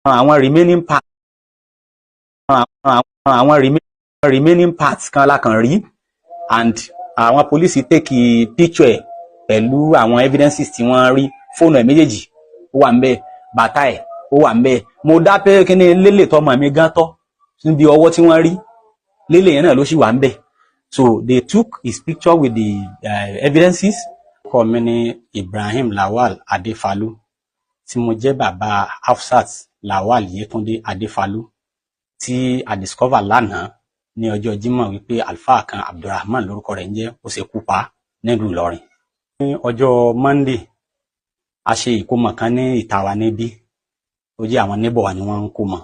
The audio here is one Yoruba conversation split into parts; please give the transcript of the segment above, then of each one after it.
àwọn remaining parts kan la kàn rí, and àwọn police take picture pẹ̀lú àwọn evidences tí wọ́n rí. Fóònù ẹ̀ méjèèjì ó wà ńbẹ̀, bàtà ẹ̀ ó wà ńbẹ̀. Mo dá pé kíní lélè tọmọ mi gan tọ́ níbi ọwọ́ tí wọ́n rí, lélè yẹn náà ló sì wà ńbẹ̀. So they took his picture with the evidences. Ọkọ mi ní Ibrahim Lawal Adefalu, tí mo jẹ́ bàbá Hafsat Lawal Yetunde Adefalu, tí a discover lánàá ní ọjọ́ Jímọ̀ wípé alfa kan Abdulrahman lórúkọ rẹ̀ ń jẹ́, ó ṣekú pa nílùú Ìlọrin. Ní ọjọ́ Monday a ṣe ìkómọ kan ní ìta wa níbí, ó jẹ́ àwọn neighbor wa ni wọ́n ń kómọ.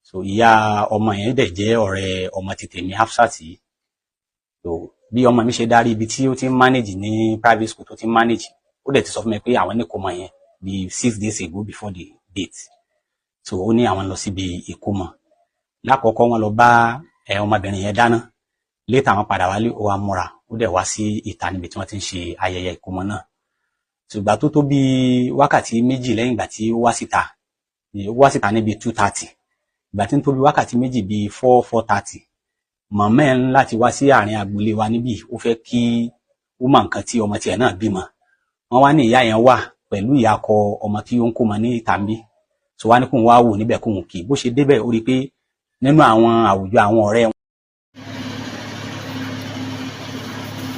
So ìyá ọmọ yẹn dẹ̀ jẹ́ ọ̀rẹ́ ọmọ tètè mi Hafsat yìí. So bí ọmọ mi ṣe darí ibi tí ó ti ń manage ní private school tó ti ń manage, ó dẹ̀ ti sọ fún mi pé àwọn ní ìkómọ yẹn bí 6 days ago before the date. So ó ní àwọn lọ síbi ìkómọ. Lákọ̀ọ́kọ́ wọ́n lọ bá ọmọbìnrin yẹn dáná, later àwọn padà wálé, ó wá múra, ó dẹ̀ wá sí ìta níbi tí wọ́n ti ń ṣe ayẹyẹ ìkómọ náà. Ṣùgbà tó bí wákàtí méjì lẹ́yìn ìgbà tí ó wá síta níbi 2:30, ìgbà tí ń tó bí wákàtí méjì bí 4:30, màmá ẹ̀ ń láti wá sí àárín agboolé wa níbí, ó fẹ́ kí ó mọ nǹkan tí ọmọ tiẹ̀ náà bímọ. Wọ́n wá ní ìyá yẹn wà pẹ̀lú ìyàkọ ọmọ tí ó ń kómọ ní ìta níbí. So wá ní kóun wá wò níbẹ̀ kóun kì í. Bó ṣe débẹ̀ ó rí pé nínú àwọn àwùjọ àwọn ọ̀rẹ́.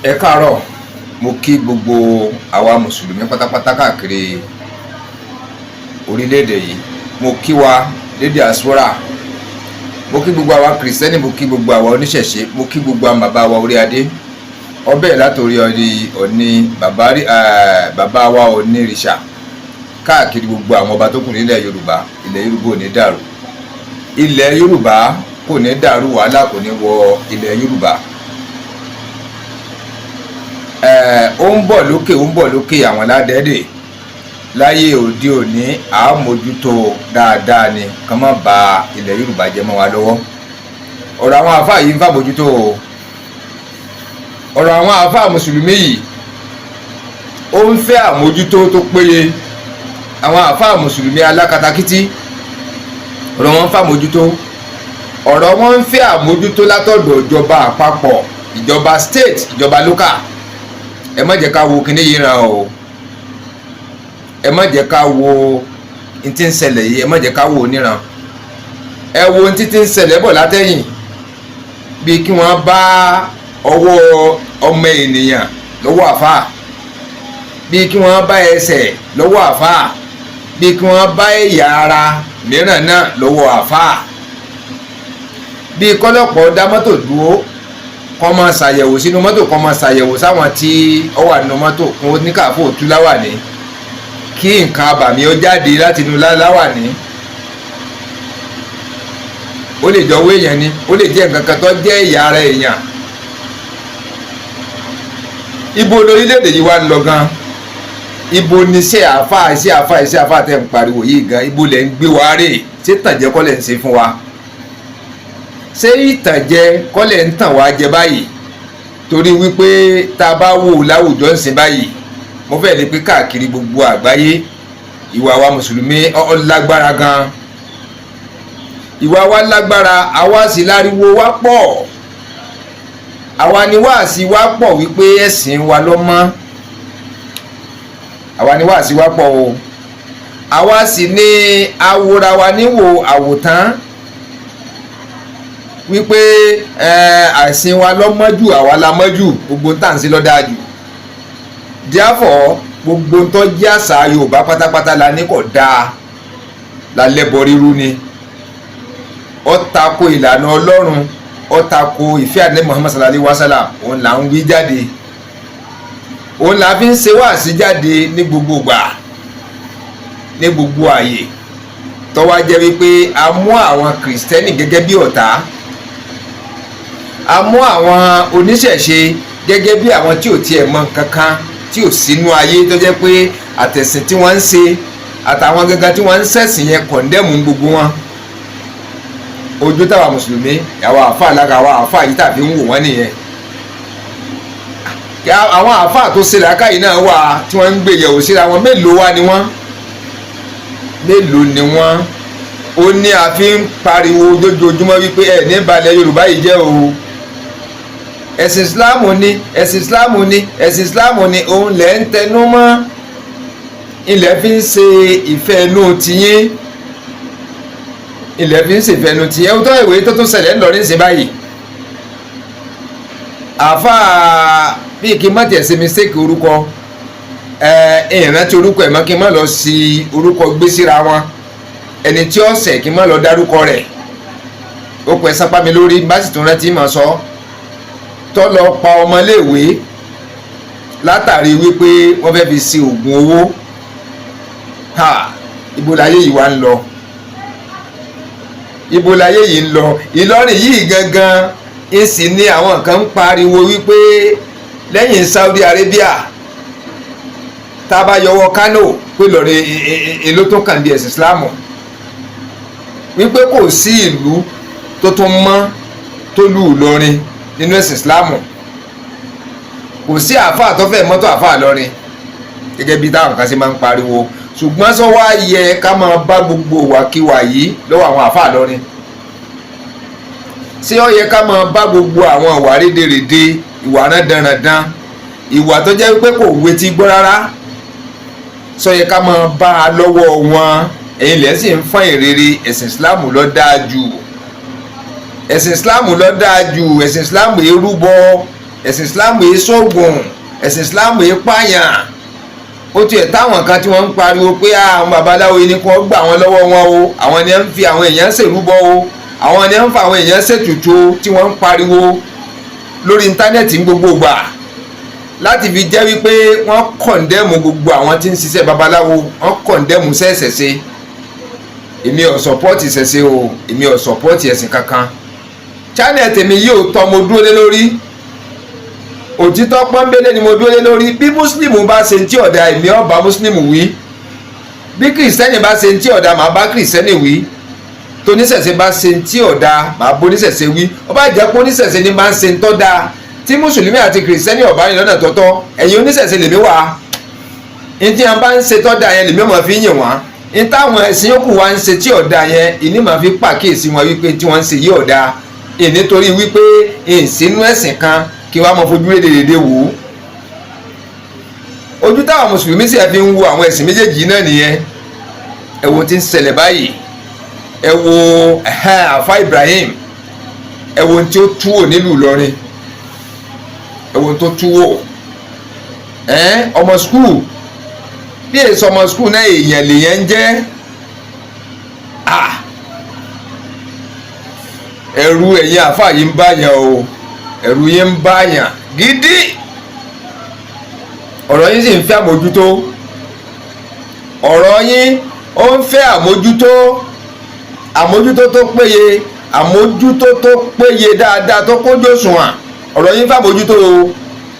Ẹ káàárọ̀, mo kí gbogbo àwa mùsùlùmí pátápátá káàkiri orílẹ̀-èdè yìí. Mo kí wa ní diaspora, mo kí gbogbo àwa kìrìsìtẹ́nì, mo kí gbogbo àwa oníṣẹ̀ṣe, mo kí gbogbo àwọn bàbá wa orí adé. Ọbẹ̀ látòrí Ọ̀ọ̀ni bàbá wa onírìṣà káàkiri gbogbo àwọn ọba tó kù nílẹ̀ Yorùbá. Ilẹ̀ Yorùbá ò ní dàrú, ilẹ̀ Yorùbá kò ní dàrú, wàhálà kò ní wọ ilẹ̀ Yorùbá. Ó ń bọ̀ lókè àwọn ládẹ́dẹ̀ láyé òde òní. À á mójútó dáadáa ni, kàn má ba ilẹ̀ Yorùbá jẹ́ mọ́ wa lọ́wọ́. Ọ̀rọ̀ àwọn àfáà yìí ń fà mójútó o. Ọ̀rọ̀ àwọn àfáà mùsùlùmí yìí ó ń fẹ́ àmójútó tó péye. Àwọn àfáà mùsùlùmí alákatakítí, ọ̀rọ̀ wọn ń fà mójútó. Ọ̀rọ̀ wọn ń fẹ́ àmójútó látọ̀dọ̀ ìjọba àpapọ̀, ìjọba state, ìjọba local. Ẹ má jẹ́ ká wo kíní yìí ràn o. Ẹ má jẹ́ ká wo n tí ń ṣẹlẹ̀ yìí, ẹ má jẹ́ ká wo níran. Ẹ wo n tí ń ṣẹlẹ̀ bọ̀ látẹ̀yìn, bí kí wọ́n bá ọwọ́ ọmọ ènìyàn lọ́wọ́ àfáà, bí kí wọ́n bá ẹsẹ̀ lọ́wọ́ àfáà, bí kí wọ́n bá ẹ̀yà ara mìíràn náà lọ́wọ́ àfáà, bí kọ́lọ́pọ̀ dá mọ́tò dúró kó máa ṣàyẹ̀wò sínú mọ́tò, kó máa ṣàyẹ̀wò sáwọn tí ó wà nínú mọ́tò, kó ní káàfó tú láwàní, kí nǹkan abàmì ó jáde láti inú láwàní. Ó lè jọ owó èèyàn ni, ó lè jẹ́ nǹkan kan tó jẹ́ ẹ̀yà ara èèyàn. Ibo lórílẹ̀-èdè yìí wá ń lọ gan? Ibo ni iṣẹ́ àfáà tẹ́ ń pariwo yìí gan? Ibo lẹ̀ ń gbé wa rè? Ṣé ìtànjẹ kọ́ lẹ̀ ń ṣe fún wa? Ṣé ìtànjẹ kọ́ lẹ̀ ń tàn wá jẹ báyìí? Torí wípé tá a bá wò láwùjọ ń sìn báyìí, mo fẹ́ lè pé káàkiri gbogbo àgbáyé ìwà wa mùsùlùmí ó lágbára gan. Ìwà wa lágbára, àwa sì láriwo wa pọ̀. Àwa ni wáàsí wa pọ̀ wípé ẹ̀sìn wa ló mọ́. Àwa ni wáàsí wa pọ̀ o. Àwa sì ní awòra wa níwò àwòtán wípé àìsìn wa ló mọ́jú, àwa la mọ́jú, gbogbo tá à ń sí ló dáa jù. Therefore gbogbo tó jẹ́ àṣà Yorùbá pátápátá la ní kò dáa, la lẹ́bọ rírú ni. Ó tako ìlànà Ọlọ́run, ó tako ìfẹ́ Ànábì Muhammad sallallahu alaihi wasallam. Òun là ń wí jáde, òun là fi ń ṣe wáàsí jáde ní gbogbo ìgbà, ní gbogbo ààyè. Tó wá jẹ́ wípé a mú àwọn kìrìsìtẹ́nì gẹ́gẹ́ bí ọ̀tá, a mú àwọn oníṣẹ̀ṣe gẹ́gẹ́ bí àwọn tí ò tiẹ̀ mọ kankan, tí ò sínú ayé, tó jẹ́ pé àtẹ̀sìn tí wọ́n ń ṣe àtàwọn gangan tí wọ́n ń ṣẹ̀sìn yẹn kọ̀ndẹ́mù gbogbo wọn. Ojú táwa mùsùlùmí, àwọn àfáà lára àwọn àfáà yìí tàbí ń wò wọ́n nìyẹn. Àwọn àfáà tó ṣe làákàyè náà wà tí wọ́n ń gbé yẹ̀wò síra wọn. Mélòó wá ni wọ́n? Mélòó ni wọ́n? ó ní a fi ń pariwo lójoojúmọ́ wípé ẹ̀ ní balẹ̀ Yorùbá yìí jẹ́ o. Ẹ̀sìn Ìsìláàmù ni ẹ̀sìn Ìsìláàmù ni ẹ̀sìn Ìsìláàmù ni òun lẹ̀ ń tẹnu mọ́, ilẹ̀ fi ń ṣe ìfẹ́ inú tiyín, ilẹ̀ fi ń ṣe ìfẹ́ inú tiyín. ó tọ́ ìwé tó tún ṣẹlẹ̀ ńlọrin sí báyìí. àáfàá bíi kí n má tiẹ̀ ṣe mistake orúkọ ìrántí orúkọ ẹ̀ mọ́ kí n má lọ sí orúkọ gbé síra wọn, ẹni tí ó ṣẹ̀ kí n má lọ dárúkọ rẹ̀, ó pẹ́ sápá mi lórí bá sì tún rántí mọ̀ sọ, tó lọ pa ọmọléèwé látàrí wípé wọ́n fẹ́ fi ṣe oògùn owó. Ibo láyé yìí wá ń lọ, ibo láyé yìí ń lọ. Ìlọrin yìí gangan èsì ni àwọn kan ń pariwo wípé lẹ́yìn Saudi Arabia tá a bá yọwọ́ Kano pé lọ́rin èlò tó kàn di ẹ̀sìn Islam, wípé kò sí ìlú tó tún mọ́ tó lù Ìlọrin nínú ẹ̀sìn Islam. Kò sí àáfàá tó fẹ́ mọ́tò àáfàá lọ́rin gẹ́gẹ́ bí táwọn kan ṣe máa ń pariwo. Ṣùgbọ́n sọ wá yẹ ká máa bá gbogbo wàkíwà yìí lọ́wọ́ àwọn àáfàá lọ́rin? Ṣé ó yẹ ká máa bá gbogbo àwọn ìwà rédèrèdè, ìwà rándanrandan, ìwà tó jẹ́ wípé kò wetí gbọ́ rárá, sọ yẹ ká máa bá a lọ́wọ́ wọn? Ẹ̀yin lẹ́ sì ń fọ́n ìrere ẹ̀sìn Islam ló dáa jù, ẹ̀sìn Islam ló dáa jù, ẹ̀sìn Islam èé rúbọ, ẹ̀sìn Islam èé sóògùn, ẹ̀sìn Islam èé pààyàn. Ó tiẹ̀ táwọn kan tí wọ́n ń pariwo pé àwọn babaláwo yìí ni kí wọ́n gbà wọ́n lọ́wọ́ wọn o, àwọn ni wọ́n ń fi àwọn èèyàn ṣèrúbọ o, àwọn ni wọ́n ń fa àwọn èèyàn ṣètùtù tí wọ́n ń pariwo lórí íńtánẹ́ẹ̀tì ń gbogbo gbà láti fi jẹ́ wípé wọ́n kọ̀ǹdẹ́mù gbogbo àwọn tí ń ṣiṣẹ́ babaláwo, wọ́n kọ̀ǹdẹ́mù ṣẹ̀ṣẹ̀ṣe. Èmi ò sọ̀pọ́ọ̀tì ṣẹ̀ṣẹ̀ o, èmi ò sọ̀pọ́ọ̀tì ẹ̀sìn kankan. Channel tèmi yìí ò tọ́ mo dúró lé lórí, òtítọ́ pọ́nbélé ni mo dúró lé lórí. Bí mùsùlùmí bá ṣe ń tí ọ̀dà èmi ó bá mùsùlùmí wí, bí kìrìsìtẹ́nì bá ṣe ń tí ọ̀dà màá bá kìrìsìtẹ́nì wí, tóníṣẹ̀ṣe bá ṣe ń tí ọ̀dà màá bó oníṣẹ̀ṣe wí. ó bá jẹ́ pé oníṣẹ̀ṣe ni máa ń ṣe ń tọ́ da tí mùsùlùmí àti kìrìsìtẹ́nì ọ̀bá rìn lọ́nà tọ́tọ́, ẹ̀yin oníṣẹ̀ṣe lèmi wà. ní tí wọn bá ń ṣe tọ́ da yẹn lèmi ọmọ fi yìn wọ́n, ní táwọn ẹ̀sìn yòókù wa ń ṣe tí ọ̀dà yẹn ìní màá fi pàkíyèsí wọn wípé tí wọ́n ń ṣe yí ọ̀dà, nítorí wípé ìsínú ẹ̀sìn kan kí wàá mọ fojú rédèrèdè wò ó. Ojú táwọn mùsùlùmí sì fi ń wo àwọn ẹ̀sìn méjèèjì náà nìyẹn. Ẹ wo tí ń ṣẹlẹ̀ báyìí, ẹ wo àfá Ibrahim, ẹ wo tí ó túwò nílùú Ìlọrin, ẹ wo tó túwò. Ọmọ skul bí èso ọmọ skul náà èèyàn lèyàn ń jẹ́. Ẹ̀rù ẹ̀yin àfá yìí ń báyàn o, ẹ̀rù yín ń báyàn gidi. Ọ̀rọ̀ yín sì ń fẹ́ àmójútó, ọ̀rọ̀ yín ó ń fẹ́ àmójútó, àmójútó tó péye, àmójútó tó péye dáadáa tó kójú òṣùwọ̀n. ọ̀rọ̀ yín fẹ́ àmójútó o,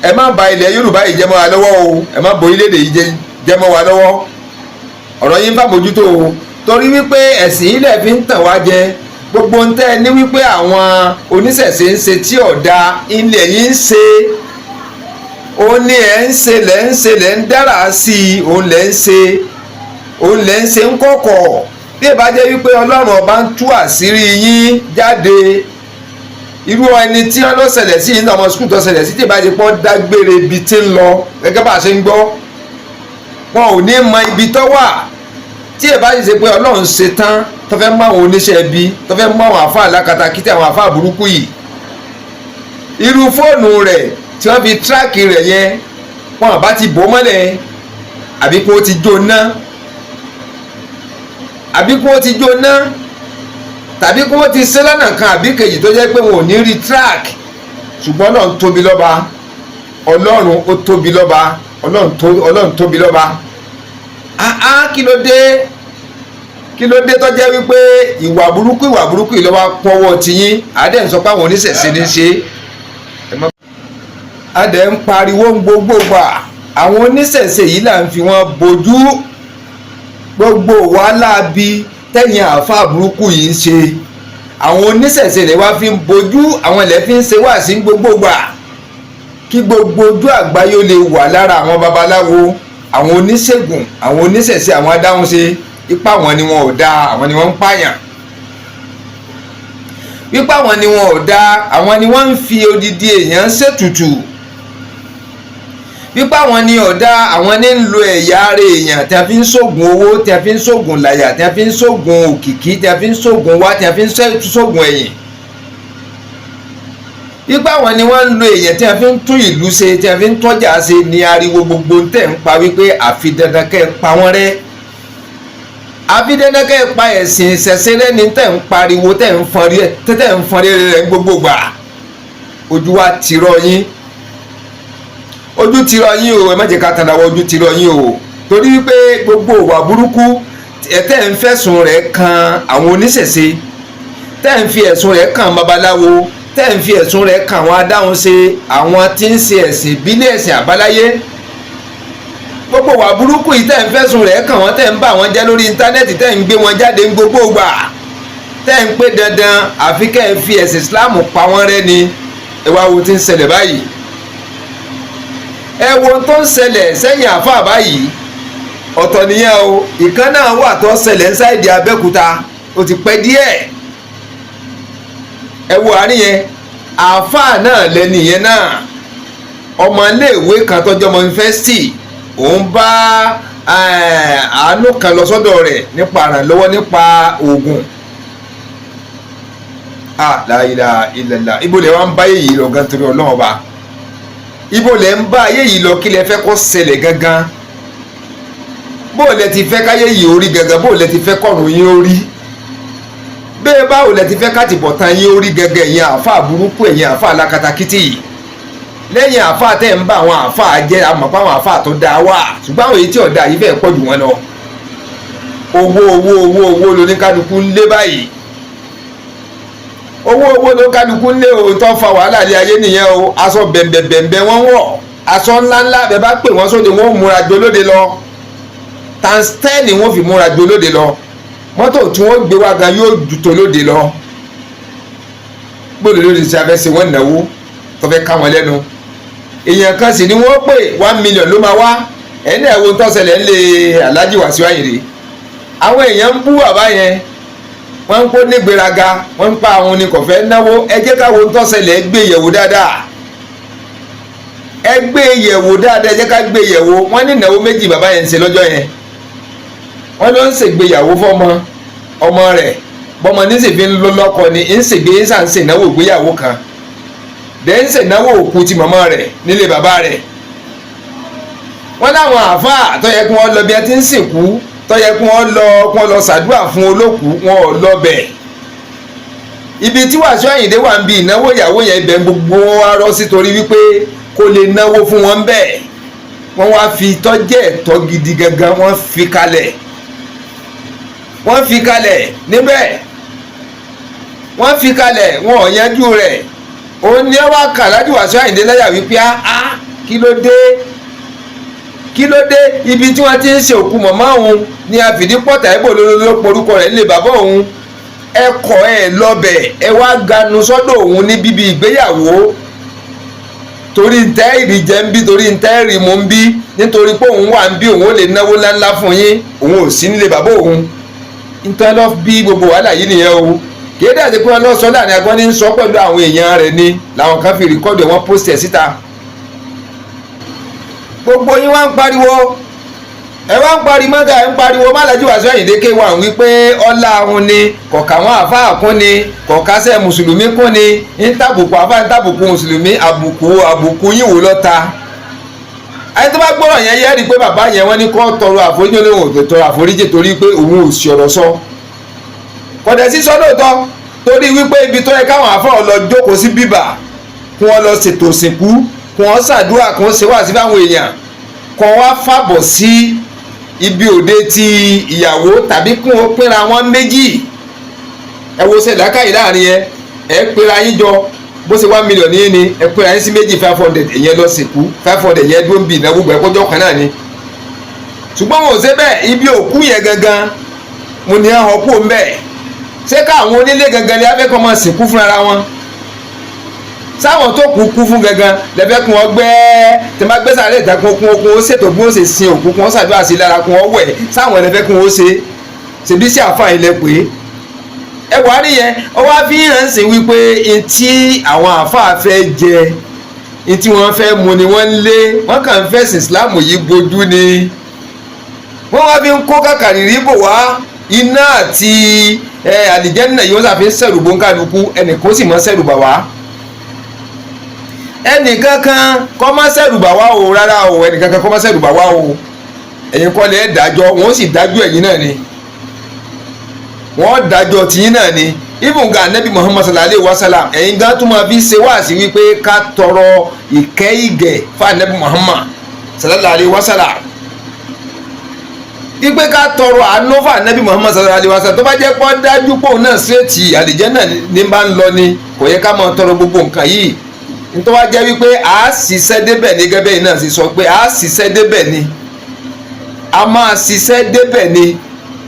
ẹ má bà ilẹ̀ Yorùbá yìí jẹ́ mọ́ wa lọ́wọ́ o, ẹ má bà orílẹ̀-èdè yìí jẹ́ mọ́ wa lọ́wọ́. ọ̀rọ̀ yín fẹ́ àmójútó o, torí wípé ẹ̀sìn ilẹ̀ fi ń tàn wá jẹ. Gbogbo ń tẹ́ ní wípé àwọn oníṣẹ̀ṣe ń ṣe tí ọ̀dà ilẹ̀ yìí ń ṣe, òun ni ẹ̀ ń ṣe lẹ́ ń dára sí i, òun lẹ́ ń ṣe ń kọ̀kọ̀. Bí ẹ bá jẹ́ wípé Ọlọ́run ọba ń tú àṣírí yín jáde, irú ẹni tí wọ́n lọ ṣẹlẹ̀ sí iná ọmọ skul tó ṣẹlẹ̀ sí tí ìbá ti pọ́n dágbére ibi tí ń lọ gẹ́gẹ́ bá a ṣe ń gbọ́, wọn ò ní mọ ibi tó wà. Tí ẹ bá ṣe pé Ọlọ́run ṣe tán tó fẹ́ mú àwọn oníṣẹ́ ibi, tó fẹ́ mú àwọn àfáà lákatakítí, àwọn àfáà burúkú yìí, irú fóònù rẹ̀ tí wọ́n fi tíráàkì rẹ̀ yẹn wọn àbá ti bò mọ́lẹ̀, àbí kó ti jóná, àbí kó ti jóná, tàbí kó ti ṣe lọ́nà kan àbí kejì tó jẹ́ pé wọn ò ní rí track. Ṣùgbọ́n Ọlọ́run tóbi lọ́ba, Ọlọ́run ó tóbi lọ́ba, Ọlọ́run tóbi lọ́ba. Kí ló dé tó jẹ́ wípé ìwà burúkú yìí ló wá pọ́wọ́ tiyín? Adé ń sọ pé àwọn oníṣẹ̀ṣe ní ṣe, adé ń pariwo gbogbo gbà àwọn oníṣẹ̀ṣe yìí là ń fi wọ́n bojú. Gbogbo wàhálà bí tẹ̀yìn àáfàá burúkú yìí ń ṣe, àwọn oníṣẹ̀ṣe rẹ̀ wá fi ń bojú, àwọn ilẹ̀ fi ń ṣe wá sí gbogbo gbà kí gbogbo ojú àgbáyé ó lè wà lára àwọn babaláwo, àwọn oníṣègùn, àwọn oníṣẹ̀ṣe, àwọn adáhunṣe. Ipá wọn ni wọn ò dáa, àwọn ni wọ́n ń pààyàn. wípé àwọn ni wọn ò dá, àwọn ni wọ́n ń fi odidi èèyàn ṣètùtù, wípé àwọn ni ò dá, àwọn ní ń lo ẹ̀yà ara èèyàn tí a fi ń ṣògùn owó, tí a fi ń ṣògùn láyà, tí a fi ń ṣògùn òkìkí, tí a fi ń ṣògùn wá, tí a fi ń ṣògùn ẹ̀yìn, wípé àwọn ni wọ́n ń lo èèyàn tí a fi ń tún ìlú ṣe, tí a fi ń tọ́jà ṣe, ní ariwo gbogbo tẹ̀ ń pa wípé àfi dandan kẹ́ ẹ pa wọ́n rẹ́, àfi dandan kẹ́ ẹ pa ẹ̀sìn ìṣẹ̀ṣe rẹ́ ni tẹ̀ ń pariwo, tẹ̀ ń fọn rere rẹ̀ gbogbo gbà. Ojú wa ti rọ yín, ojú ti rọ yín o, ẹ má jẹ́ ká tanra wọ, ojú ti rọ yín o, torí wípé gbogbo ìwà burúkú tẹ̀ ń fẹ̀sùn rẹ̀ kan àwọn oníṣẹ̀ṣe, tẹ̀ ń fi ẹ̀sùn rẹ̀ kan babaláwo, tẹ́ ń fi ẹ̀sùn rẹ̀ kàn wọ́n adáhùn ṣe, àwọn tí ń ṣe ẹ̀sìn ìbílẹ̀, ẹ̀sìn àbáláyé, gbogbo wà burúkú yìí tẹ́ ń fẹ̀sùn rẹ̀ kàn wọ́n, tẹ́ ń bá wọn jẹ́ lórí íńtánẹ́ẹ̀tì, tẹ́ ń gbé wọn jáde ń gbogbo gbà, tẹ́ ń pé dandan àfi kẹ́ ẹ fi ẹ̀sìn Islam pa wọ́n rẹ́ ni. Ẹ wá wo tí ń ṣẹlẹ̀ báyìí, ẹ wo tó ń ṣẹlẹ̀ sẹ́yìn àfáà báyìí, ọ̀tọ̀ nìyẹn o. ìkan náà wà tó ṣẹlẹ̀ ń sáìdì Abẹ́òkúta, ó ti pẹ́ díẹ̀. Ẹ wo àárín yẹn, àáfàá náà lẹ́ni yẹn náà, ọmọ iléèwé kan tọ́jú ọmọ yunifásitì, òun bá àánú kan lọ sọ́dọ̀ rẹ̀ nípa àrànlọ́wọ́ nípa oògùn. La ilaha illallah, ibo lẹ wá ń bá ayé yìí lọ gan torí Ọlọ́run ọba, ibo lẹ ń bá ayé yìí lọ, kí lẹ fẹ́ kó ṣẹlẹ̀ gangan, bó lẹ ti fẹ́ káyé yìí orí gangan, bó lẹ ti fẹ́ kọ́run yín orí, bẹ́ẹ̀ báwo lẹ ti fẹ́ káàtì bọ̀tán yín orí gẹ́gẹ́, ẹ̀yin àáfàá burúkú, ẹ̀yin àáfàá alákatakítì, lẹ́yìn àáfàá tẹ́ ń bá àwọn àáfàá jẹ́, àmọ́ pé àwọn àáfàá tó dáa wà, ṣùgbọ́n àwọn èyí tí ọ̀dà yìí fẹ́ pọ̀ jù wọ́n lọ. owó lóníkálukú ń lé báyìí, owó lóníkálukú ń lé o, tó fa wàhálà lé ayé nìyẹn o. aṣọ bẹ̀m̀bẹ̀ wọ́n wọ̀, aṣọ ńláńlá bẹ́ẹ̀ bá pè wọ́n sóde wọ́n múra jolóde lọ, tanstẹ́ẹ̀nì wọ́n fi múra jolóde lọ, mọ́tò tí wọ́n gbé wá gan yóò ju tolóde lọ. gbọ́dọ̀ lóde tí a fẹ́ ṣe wọ́n náwó tó fẹ́ ká wọn lẹ́nu. èèyàn kan sì ni wọ́n pè 1 million ló máa wá, ẹ̀yìn náà wo tó ṣẹlẹ̀ ń lé Alhaji Wasiu Ayinde. àwọn èèyàn ń bú bàbá yẹn, wọ́n ń kó nígbéraga, wọ́n ń pa àwọn oníkọ̀fẹ́ náwó. ẹ jẹ́ ká wo tó ṣẹlẹ̀, ẹ gbé yẹ̀wò dáadáa, ẹ gbé yẹ̀wò dáadáa, ẹ jẹ́ ká gbé yẹ̀wò. wọ́n ní ìnáwó méjì bàbá yẹn ń ṣe lọ́jọ́ yẹn, wọ́n ló ń ṣègbéyàwó fọ́mọ ọmọ rẹ̀, bọ́mọ ní sì fi ń lọ lọ́kọ ni ń ṣègbé sàn ṣe ìnáwó ìgbéyàwó kan, dẹ̀ ń ṣe ìnáwó òkú ti màmá rẹ̀ nílé bàbá rẹ̀. wọ́n láwọn àáfàá tó yẹ kí wọ́n lọ bí ẹ ti ń sìnkú, tó yẹ kí wọ́n lọ ṣàdúrà fún olókùú, wọn ò lọ bẹ̀. ibi tí Wasiu Ayinde wà ń bi ìnáwó ìyàwó yẹn, ibẹ̀ gbogbo wọn wá rọ́ sí torí wípé kó lè náwó fún wọn bẹ́ẹ̀. wọ́n wá fi tọ́jẹ́ ẹ̀tọ́ gidi gangan, wọ́n fi kalẹ̀ níbẹ̀, wọ́n fi kalẹ̀, wọn ò yanjú rẹ̀. òun ni wọ́n kà Alhaji Wasiu Ayinde láyà wípé kí ló dé ibi tí wọ́n ti ń ṣe òkú màmá òun ni àfìdípọ̀tà ìbò ló porúkọ rẹ̀ nílé bàbá òun. ẹ kọ̀ ẹ lọ́bẹ̀, ẹ wá ganu sọ́dọ̀ òun ní bíbí ìgbéyàwó, torí ntẹ́ ìrì jẹ́ ń bí, torí ntẹ́ ìrì mú ń bí, nítorí pé òun wà ń bí, òun ò lè náwó ńláńlá fún yín, òun ò sí nílé bàbá òun. ntẹ́ lọ bí gbogbo wàhálà yìí nìyẹn o. kìí dàdí pé wọ́n lọ sọ láàrin agbọ́n ní sọ pẹ̀lú àwọn èèyàn rẹ̀ ni, làwọn kan fi rìkọ́dù wọn post ẹ̀ síta. gbogbo yín wá ń pariwo, ẹ wá ń pariwo mọ́gà, ẹ ń pariwo Alhaji Wasiu Ayinde K1 wípé ọlá òun ni, kọ̀ọ̀ká wọn àfáà kún ni, kọ̀ọ̀kásẹ̀ mùsùlùmí kún ni, ń tàbùkù àfáà ń tàbùkù mùsùlùmí, àbùkù yín wò lọ́ta. ẹni tó bá gbọ́rọ̀ yẹn yẹ́ rí i pé bàbá yẹn wọ́n ní kó tọrọ àforíjì, olóhùn ò tọrọ àforíjì torí pé òun ò sí ọ̀rọ̀ sọ. kọ̀dẹ̀ sí sọ́dọ̀tọ̀, torí wípé ibi tó yẹ káwọn àfáà lọ jókòó sí bíbà, kí wọ́n lọ ṣètò òsìnkú, kí wọ́n ṣàdúrà, kí wọ́n ṣe wá sí fáwọn èèyàn, kí wọ́n wá fàbọ̀ sí ibi òde ti ìyàwó, tàbí kí wọ́n pínra wọn méjì. ẹ wo ṣe làákàyè láàrin yẹn, ẹ pínra yín jọ bó ṣe 1 million yín ni, ẹ pínra yín sí méjì 500, ìyẹn lọ sìnkú 500 yẹn dúró ń bì ìnáwó gbẹ kọjọ́ kan náà ni. ṣùgbọ́n wọn ò ṣe bẹ́ẹ̀, ibi òkú yẹn gangan mo ní ẹ̀hàn kú mbẹ́. ṣé káwọn onílé gangan ni abẹ́kọ̀ máa sìnkú fúnra wọn? sáwọn tó kú fún gangan lẹ́fẹ́ kún wọn gbẹ́, tí wọ́n bá gbé sáré ìta kún ó ṣètò bí wọ́n ṣe sin òkú, kún wọ́n ṣàdúrà sí lára, kún wọ́n wẹ̀, sáwọn ẹlẹ́fẹ́ kún ó ṣe bí sí àfáà ilẹ̀ pé ẹwà rí yẹn ó wá fi hàn sí wípé etí àwọn àáfàá fẹ́ jẹ etí wọ́n fẹ́ mu ni wọ́n ń lé wọ́n kàn ń fẹ̀sìn Islam yìí gbojú ni wọ́n wá fi ń kó kàkàrírí bò wá iná àti àlìjẹ́nà yìí wọ́n sàfi ń sẹ̀rù bóńkálukú ẹnìkan sì mọ́ sẹ̀rù bà wá ẹnìkankan kọ́ má sẹ̀rù bà wá o rárá o ẹnìkankan kọ́ má sẹ̀rù bà wá o ẹ̀yin kọ́ lẹ́ dájọ́ wọ́n sì dájọ́ ẹ̀yin náà ni wọ́n dájọ́ tìyín náà ni ibùn ga anabi Muhammad sallallahu alayhi wa sallam ẹ̀yin gan tún máa fi ṣe wáàsí wípé ká tọrọ ìkẹ́ ìgẹ̀ fún anabi Muhammad sallallahu alayhi wa sallam wípé ká tọrọ àánú fún anabi Muhammad sallallahu alayhi wa sallam tó bá jẹ́ pọ́ dájú pò náà ṣètì àlìjẹ́nà ní bá ń lọ ni kò yẹ ká máa tọrọ gbogbo nǹkan yìí nítorí wá jẹ́ wípé a ṣiṣẹ́ débẹ̀ ní gẹ́gẹ́ yìí náà sì sọ pé a ṣiṣẹ́ débẹ̀ ni a máa ṣiṣẹ́ débẹ̀ ni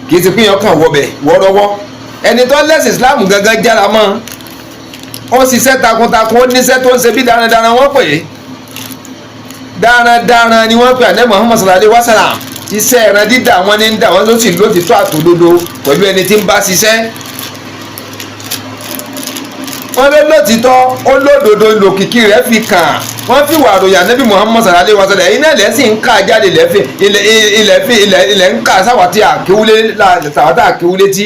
kì í ti pín ọkàn wọbẹ̀ wọ́rọ́wọ́ ẹni tó lẹ́sìn Islam gangan jára mọ́ ó ṣiṣẹ́ takuntakun ó níṣẹ́ tó ń ṣe bí darandaran wọ́n pè é darandaran ni wọ́n pè ànábì Muhammad sallallahu alaihi wasallam iṣẹ́ ẹran dídà wọn ní ń dà wọ́n ló sì lótìtọ́ àtòdodo pẹ̀lú ẹni tí ń bá ṣiṣẹ́ wọ́n lé lótìtọ́ ó lódodo lòkìkí rẹ̀ fi kàn wọ́n fi wà ròyìn ànábì Muhammad sallallahu alaihi wasallam ẹ̀yin náà lẹ́sìn ń ká jáde ilẹ̀ ń ká sáwàtí àkéwúlé tí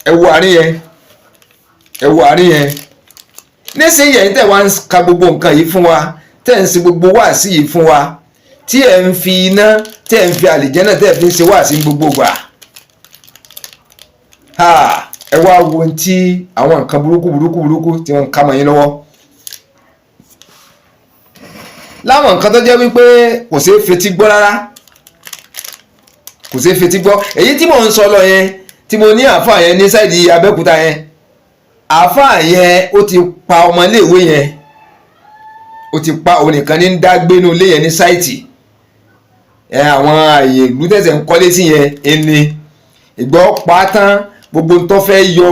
ẹ̀wù àárín yẹn nísìnyí ẹ̀yin tẹ̀ wá ń ka gbogbo nǹkan yìí fún wa tẹ̀ ń ṣe gbogbo wáàsí yìí fún wa tí ẹ̀ ń fi iná tẹ̀ ń fi àlìjẹ́nà tẹ̀ fi ń ṣe wáàsí gbogbo gbà ẹ wá wo ohun tí àwọn nǹkan burúkú tí wọ́n ń ká mọ́ yín lọ́wọ́ láwọn nǹkan tó jẹ́ wípé kò ṣeé fetí gbọ́ rárá kò ṣeé fetí gbọ́ èyí tí mò ń sọ lọ yẹn tí mo ní àáfàá yẹn ní sáìdì Abẹ́òkúta yẹn àáfàá yẹn ó ti pa ọmọléèwé yẹn ó ti pa òun nìkan ní ń dá gbénú ilé yẹn ní sáìtì àwọn ààyè ìlú tẹ̀sẹ̀ ń kọ́lé sí yẹn ẹni ìgbọ́ pa tán gbogbo ń tọ́ fẹ́ yọ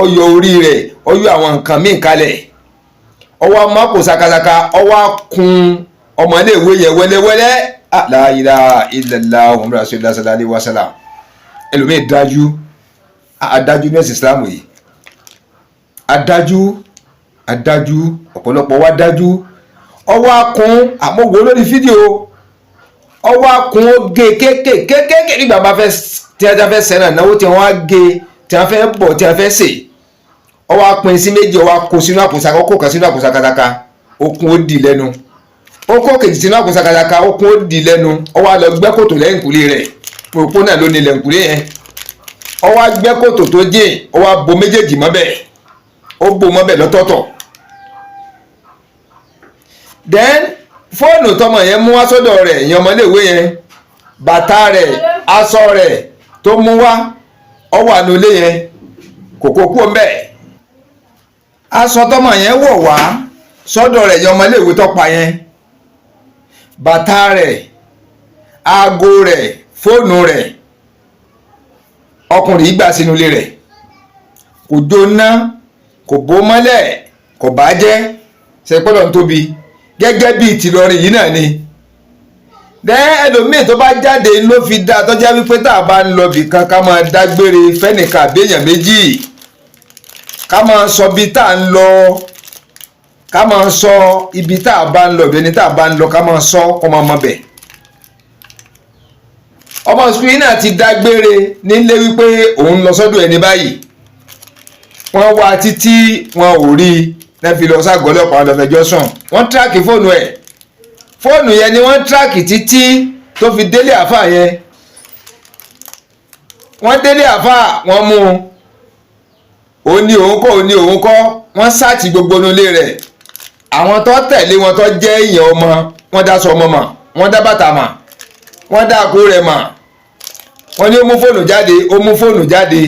ọyọ orí rẹ̀ ọyọ àwọn nǹkan míì kalẹ̀ ọwọ́ mọ́kò sakasaka ọwọ́ kun ọmọléèwé yẹn wẹ́lẹ́wẹ́lẹ́ la ilaha illallah Muhammadu rasulullah sallallahu alaihi wasallam ẹlòmíì dájú adájú ní ẹ̀sìn Islam yìí adájú ọ̀pọ̀lọpọ̀ wá dájú ọwọ́ kun àmọ́wò lórí fídíò ọwọ́ kun ó gé kéékèèké nígbà bá fẹ́ tí a fẹ́ sẹ́nà náwó tí wọ́n á gé tí a fẹ́ bọ̀ tí a fẹ́ sè ọwọ́ pín sí méjì ọwọ́ kó sínú àpòsaka ó kó kan sínú àpòsakataka okun ó dì lẹ́nu ó kó kejì sínú àpòsakataka okun ó dì lẹ́nu ọwọ́ lọ gbẹ́ kòtò lẹ́yìnkùlé rẹ̀ òpó náà ló ní lẹ́yìnkùlé yẹn ọwọ́ gbẹ́ kòtò tó jìn ọwọ́ bo méjèèjì mọ́bẹ̀ ó bo mọ́bẹ̀ lọ́tọ̀ọ̀tọ̀ then fóònù tọmọ yẹn mú wá sọ́dọ̀ rẹ̀ ìyẹn ọmọléèwé yẹn bàtà rẹ̀ aṣọ rẹ̀ tó mú wá ọwọ́ ànulé yẹn kòkó kú ọmọ ẹ̀ aṣọ tọmọ yẹn wọ̀ wá sọ́dọ̀ rẹ̀ ìyẹn ọmọléèwé tọ́pa yẹn bàtà rẹ̀ aago rẹ̀ fóònù rẹ̀ ọkùnrin yìí gbà sínú ilé rẹ̀ kò jóná kò bó mọ́lẹ̀ kò bàjẹ́ ṣe pọ́lọ̀ ń tóbi gẹ́gẹ́ bí tìlọrin yìí náà ni ẹlòmíì tó bá jáde ló fi dá tọ́já wípé tá a bá ń lọ bìkan ká máa dágbére fẹ́nìkan àbẹ́yàn méjì ká máa sọ bí tá a ń lọ ká máa sọ ibi tá a bá ń lọ ìbẹ́ni tá a bá ń lọ ká máa sọ kọ́ máa mọ bẹ̀. ọmọ sukùl náà ti dágbére nílé wípé òun lọ sọ́dọ̀ ẹni báyìí wọ́n wá títí wọn ò rí i náà fi lọ ságọ́ ọlọ́pàá lọ́fẹ̀jọ́ sùn wọ́n tíráàkì fóònù yẹn ni wọ́n tíráàkì títí tó fi délé àáfàá yẹn wọ́n délé àáfàá wọ́n mú un òun ní òun kọ́ wọ́n sáàtì gbogbo inú ilé rẹ̀ àwọn tó tẹ̀lé wọn tó jẹ́ èèyàn ọmọ wọ́n dá sọ ọmọ mọ̀ wọ́n dá bàtà mọ̀ wọ́n dá àkó rẹ̀ mọ̀ wọ́n ní ó mú fóònù jáde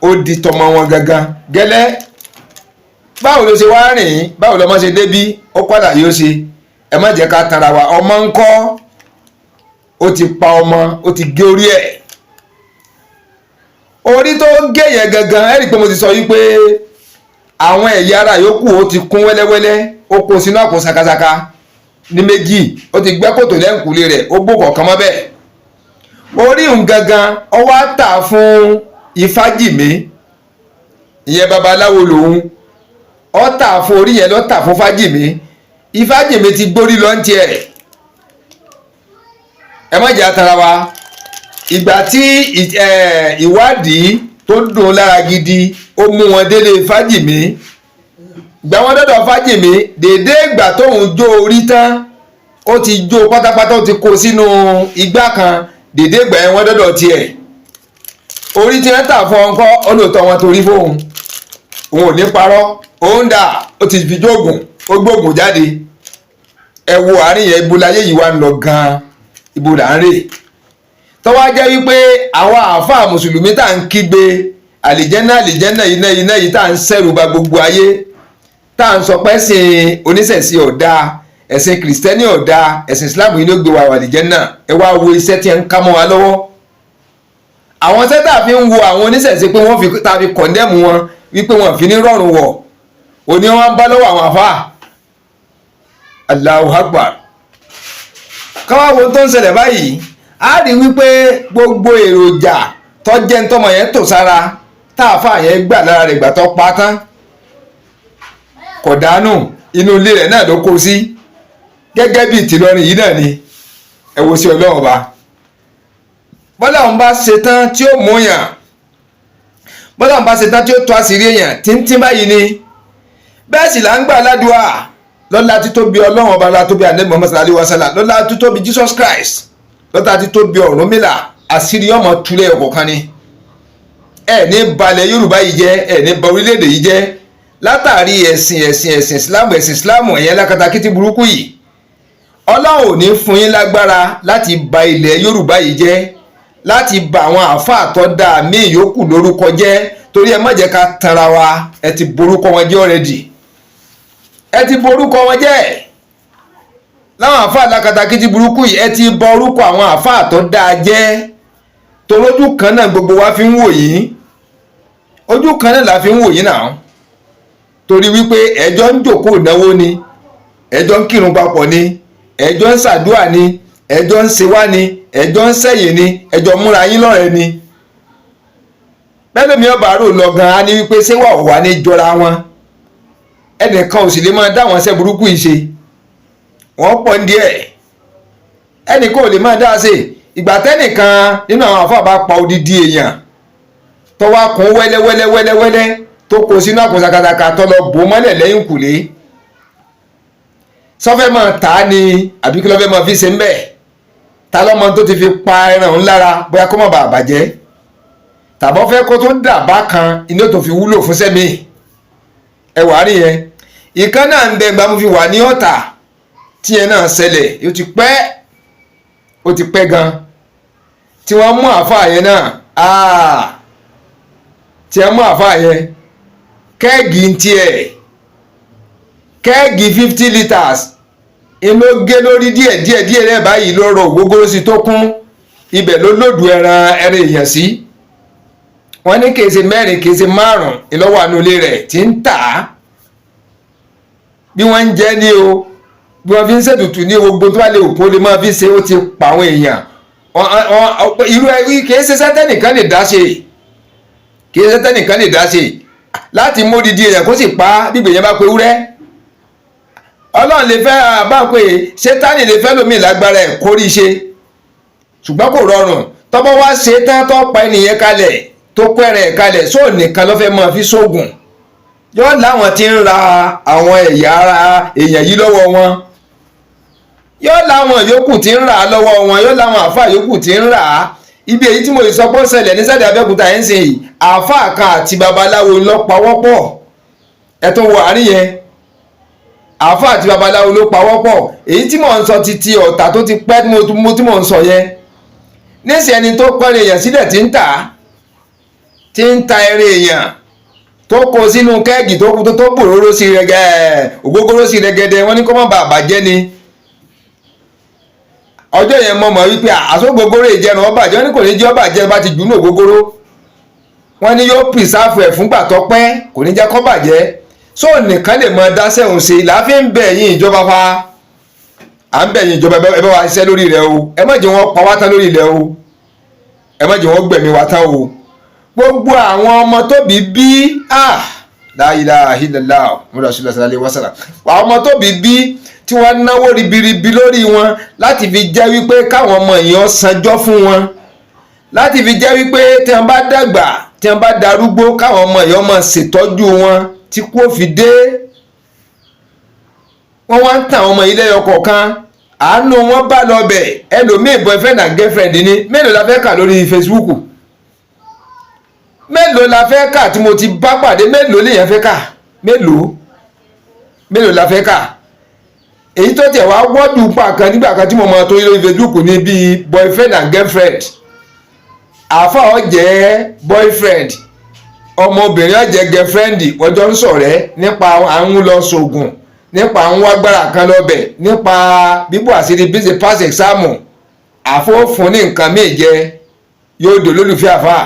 ó di tọmọ wọn gangan gẹ́lẹ́ báwo ló ṣe wá rìn báwo lọmọ ṣe débí ó padà yóò ṣe ẹ má jẹ́ ká tara wa ọmọ ń kọ́ ó ti pa ọmọ ó ti gé orí ẹ̀ orí tó gé yẹn gangan ẹ rí i pé mo ti sọ yìí pé àwọn ẹ̀yà ara yòókù ó ti kún wẹ́lẹ́wẹ́lẹ́ ó kó sínú àpò sakasaka ní méjì ó ti gbẹ́ kòtò lẹ́ǹkùlé rẹ̀ ó bò kọ̀ọ̀kan mọ́ bẹ́ẹ̀ orí òun gangan ó wá tà fún Ifájìmí ìyẹn babaláwo lòun ọ̀tà fún orí yẹn lọ́tà fún Fájìmí Ifájìmí ti gbórí lọ́ntì ẹ̀ ẹ má jẹ́ àtàrà wa ìgbà tí ìwádìí tó dùn lára gidi ó mú wọn délé Fájìmí ìgbà wọn dọ́dọ̀ Fájìmí dédé ìgbà tóun jó orí tán ó ti jó pátápátá ó ti kó sínú igbá kan dédé ìgbà yẹn wọn dọ́dọ̀ tiẹ̀ orí tí wọ́n tà fún ọkọ olóòótọ́ wọn torí fóun òun ò ní parọ́ òun dà ó ti fi jóògùn ó gbóògùn jáde ẹ wo àárín yẹn ibo láyé yìí wá ń lọ gan-an ibo là ń rè tọ́wọ́ jẹ́ wípé àwọn àáfàá mùsùlùmí tá à ń kígbe àlìjẹ́nà iná yìí tá à ń ṣẹ̀rù ba gbogbo ayé tá à ń sọ pé ẹ̀sìn oníṣẹ̀ṣe ọ̀dà ẹ̀sìn kìrìsìtẹ́nì ọ̀dà ẹ̀sìn ìsìláàmù yìí ló gbé wa àlìjẹ́nà ẹ wá wo iṣẹ́ tí ẹ ń ká mọ́ wa lọ́wọ́ àwọn sẹ́tà fi ń wo àwọn oníṣẹ̀ṣe pé wọ́n fi tàbí kọ̀ndẹ́mù wọn wípé wọn fi ní rọrùn wọ̀ òní wọn bá lọ́wọ́ àwọn àfáà Allahu Akbar káwá wo tó ń ṣẹlẹ̀ báyìí a rí wípé gbogbo èròjà tọ́jẹ́ ń tọmọ yẹn tò sára táàfáà yẹn gbà lára rẹ̀ gbà tó pa tán kò dánù inú ilé rẹ̀ náà ló kó sí gẹ́gẹ́ bí tìlọrin yìí náà ni ẹ wo sí Ọlọ́run ọba bọ́lá òun bá ṣetán tí ó mú yàn bọ́lá òun bá ṣetán tí ó tó àṣírí èèyàn tíntín báyìí ni bẹ́ẹ̀ sì là ń gbà ládùúà lọ́lá títóbi Ọlọ́run ọba lọ́lá títóbi Ànábì Muhammad sallallahu alaihi wasallam lọ́lá títóbi Jesus Christ lọ́lá títóbi Ọ̀rúnmìlà àṣírí ọmọ túlẹ̀ ọ̀kọ̀ọ̀kan ni ẹ ní balẹ̀ Yorùbá yìí jẹ́ ẹ ní ba orílẹ̀-èdè yìí jẹ́ látàrí ẹ̀sìn Islam ẹ̀yẹn lákatakítí burúkú yìí Ọlọ́run ò ní fún yín lágbára láti ba ilẹ̀ Yorùbá yìí jẹ́ láti ba àwọn àáfàá tó dáa míì yòókù lórúkọ jẹ́ torí ẹ má jẹ́ ká tanra wa ẹ ti borúkọ wọn jẹ́ already ẹ ti borúkọ wọn jẹ́ láwọn àáfàá lákatakítí burúkú yìí ẹ ti bọ orúkọ àwọn àáfàá tó dáa jẹ́ torójú kan náà gbogbo wa fi ń wò yín ojú kan náà la fi ń wò yín náà torí wípé ẹjọ́ ń jòkóó náwó ni ẹjọ́ ń kírun papọ̀ ni ẹjọ́ ń ṣàdúà ni ẹjọ́ ń ṣe wá ni ẹjọ́ ń sẹ́yìn ni ẹjọ́ múra yín lọ́rẹ̀ẹ́ ni bẹ́ẹ̀ mi ọba rò lọ gan-an ní wípé ṣé wà wà ní jọra wọn ẹnìkan ò sì lè máa dá wọn ṣe burúkú yìí ṣe wọ́n pọ̀ ní díẹ̀ ẹnìkan ò lè máa dá ṣe ìgbà tẹ́nìkan nínú àwọn àfáà bá pa odidi èèyàn tó wá kún wẹ́lẹ́wẹ́lẹ́wẹ́lẹ́ tó kó sínú àpò sakataka tó lọ bò mọ́lẹ̀ lẹ́yìn kùlé sọfẹ́ máa tà á ni àbí kí ló fẹ́ máa fi ṣe ń bẹ̀ ta lọ́mọ tó ti fi pa ẹran òun lára bóyá kó má bàa bàjẹ́ tàbọ́ fẹ́ kó tó dà bá kan iná tó fi wúlò fún sẹ́mi ẹ wà á rí yẹn ìkan náà ń bẹ gba mo fi wà ní Ọ̀tà tí yẹn náà ṣẹlẹ̀ ó ti pẹ́ gan tí wọ́n mú àáfàá yẹn náà tí wọ́n mú àáfàá yẹn kẹ́ẹ̀gì ń tiẹ̀ kẹ́ẹ̀gì 50 litres inú gé lórí díẹ̀ rẹ̀ báyìí ló rọ ògógóró sí tó kún ibẹ̀ ló lòdù ẹran èèyàn sí wọ́n ní kèsè mẹ́rin kèsè márùn-ún ìlọ́wọ́ ànulé rẹ̀ tí ń tà á bí wọ́n ń jẹ́ ní o bí wọ́n fi ń ṣètùtù ní gbogbo tó bá lè òpó lè máa fi ṣe ó ti pa àwọn èèyàn irú kìí ṣe sẹ́tẹ́nìkan lè dá ṣe láti mú odidi èèyàn kó sì pa gbígbè yẹn bá pe wúrẹ́ Ọlọ́run lè fẹ́ bá pé Sátánì lè fẹ́ lómi lágbára ẹ̀ kórí ṣe ṣùgbọ́n kò rọrùn tọ́bọ́ wá ṣe tán tó pa ènìyàn kalẹ̀ tó kó ẹran ẹ̀ kalẹ̀ sóò nìkan ló fẹ́ máa fi ṣoògùn yóò láwọn tí ń ra àwọn ẹ̀yà ara èèyàn yìí lọ́wọ́ wọn yóò láwọn yòókù tí ń rà á lọ́wọ́ wọn yóò láwọn àáfàá yòókù tí ń rà á ibi èyí tí mo sọ pé ó ṣẹlẹ̀ ní Sàdé Abẹ́òkúta ẹ̀ ń sìn yìí àáfàá kan àti babaláwo ló pawọ́pọ̀ ẹ̀ tó wọ àárín yẹn àáfàá àti babaláwo ló pawọ́pọ̀ èyí tí mò ń sọ títí Ọ̀tà tó ti pẹ́ tí mò ń sọ yẹn níṣẹ́ ẹni tó pẹ́rẹ́ èèyàn sílẹ̀ tí ń ta ẹrẹ́ èèyàn tó kó sínú kẹ́ẹ̀gì tó gbòòrò sí ògógóró sí rẹ̀gẹ̀dẹ̀ wọ́n ní kó má bàa bàjẹ́ ni ọjọ́ yẹn mọ̀ wípé àsógbogoro ìjẹun ọbàjẹ́ wọ́n ní kò ní jẹ́ ọbàjẹ́ bá ti jù ní ògógóró wọ́n ní yóò pìsáfù ẹ̀ fúngbà tó pẹ́ kò ní jẹ́ kó bàjẹ́ só nìkan lè mọ dáṣẹ́ òun ṣe láàfin ń bẹ̀ yín ìjọba fa à ń bẹ̀ yín ìjọba ẹ bá wa ṣiṣẹ́ lórí rẹ̀ o ẹ má jẹ́ wọ́n pa wá tán lórí rẹ̀ o ẹ má jẹ́ wọ́n gbẹ̀mí wá tán o gbogbo àwọn ọmọ tóbi bí la ilaha illallah Muhammadu Rasulullah sallallahu alaihi wasallam, àwọn ọmọ tóbi bí tí wọ́n náwó ribiribi lórí wọn láti fi jẹ́ wípé káwọn ọmọ yẹn sanjọ́ fún wọn, láti fi jẹ́ wípé tí wọ́n bá dàgbà tí wọ́n bá darúgbó káwọn ọmọ yẹn máa ṣètọ́jú wọn tí kú ó fi dé. wọ́n wá ń tàn àwọn ọmọ yìí lẹ́yọ kọ̀ọ̀kan, àánú wọn bá lọ bẹ̀. ẹlòmíì boyfriend and girlfriend ni mélòó la fẹ́ kà lórí Facebook, mélòó la fẹ́ kà tí mo ti bá pàdé, mélòó lèèyàn fẹ́ kà, mélòó la fẹ́ kà. èyí tó tẹ̀ wá wọ́dù pa kan nígbà kan tí mo mọ tó lórí Facebook ní bíi boyfriend and girlfriend. àáfà ó jẹ́ boyfriend, ọmọbìnrin ó jẹ́ girlfriend, ọjọ́ ń ṣọ̀rẹ́ nípa àwọn lọ sògùn, nípa àwọn agbára kan lọ́bẹ̀, nípa bíbú àṣírí bí ṣe pass exam. àfọ́fún ní nǹkan míì jẹ yóò dò lólùfẹ́ àfà.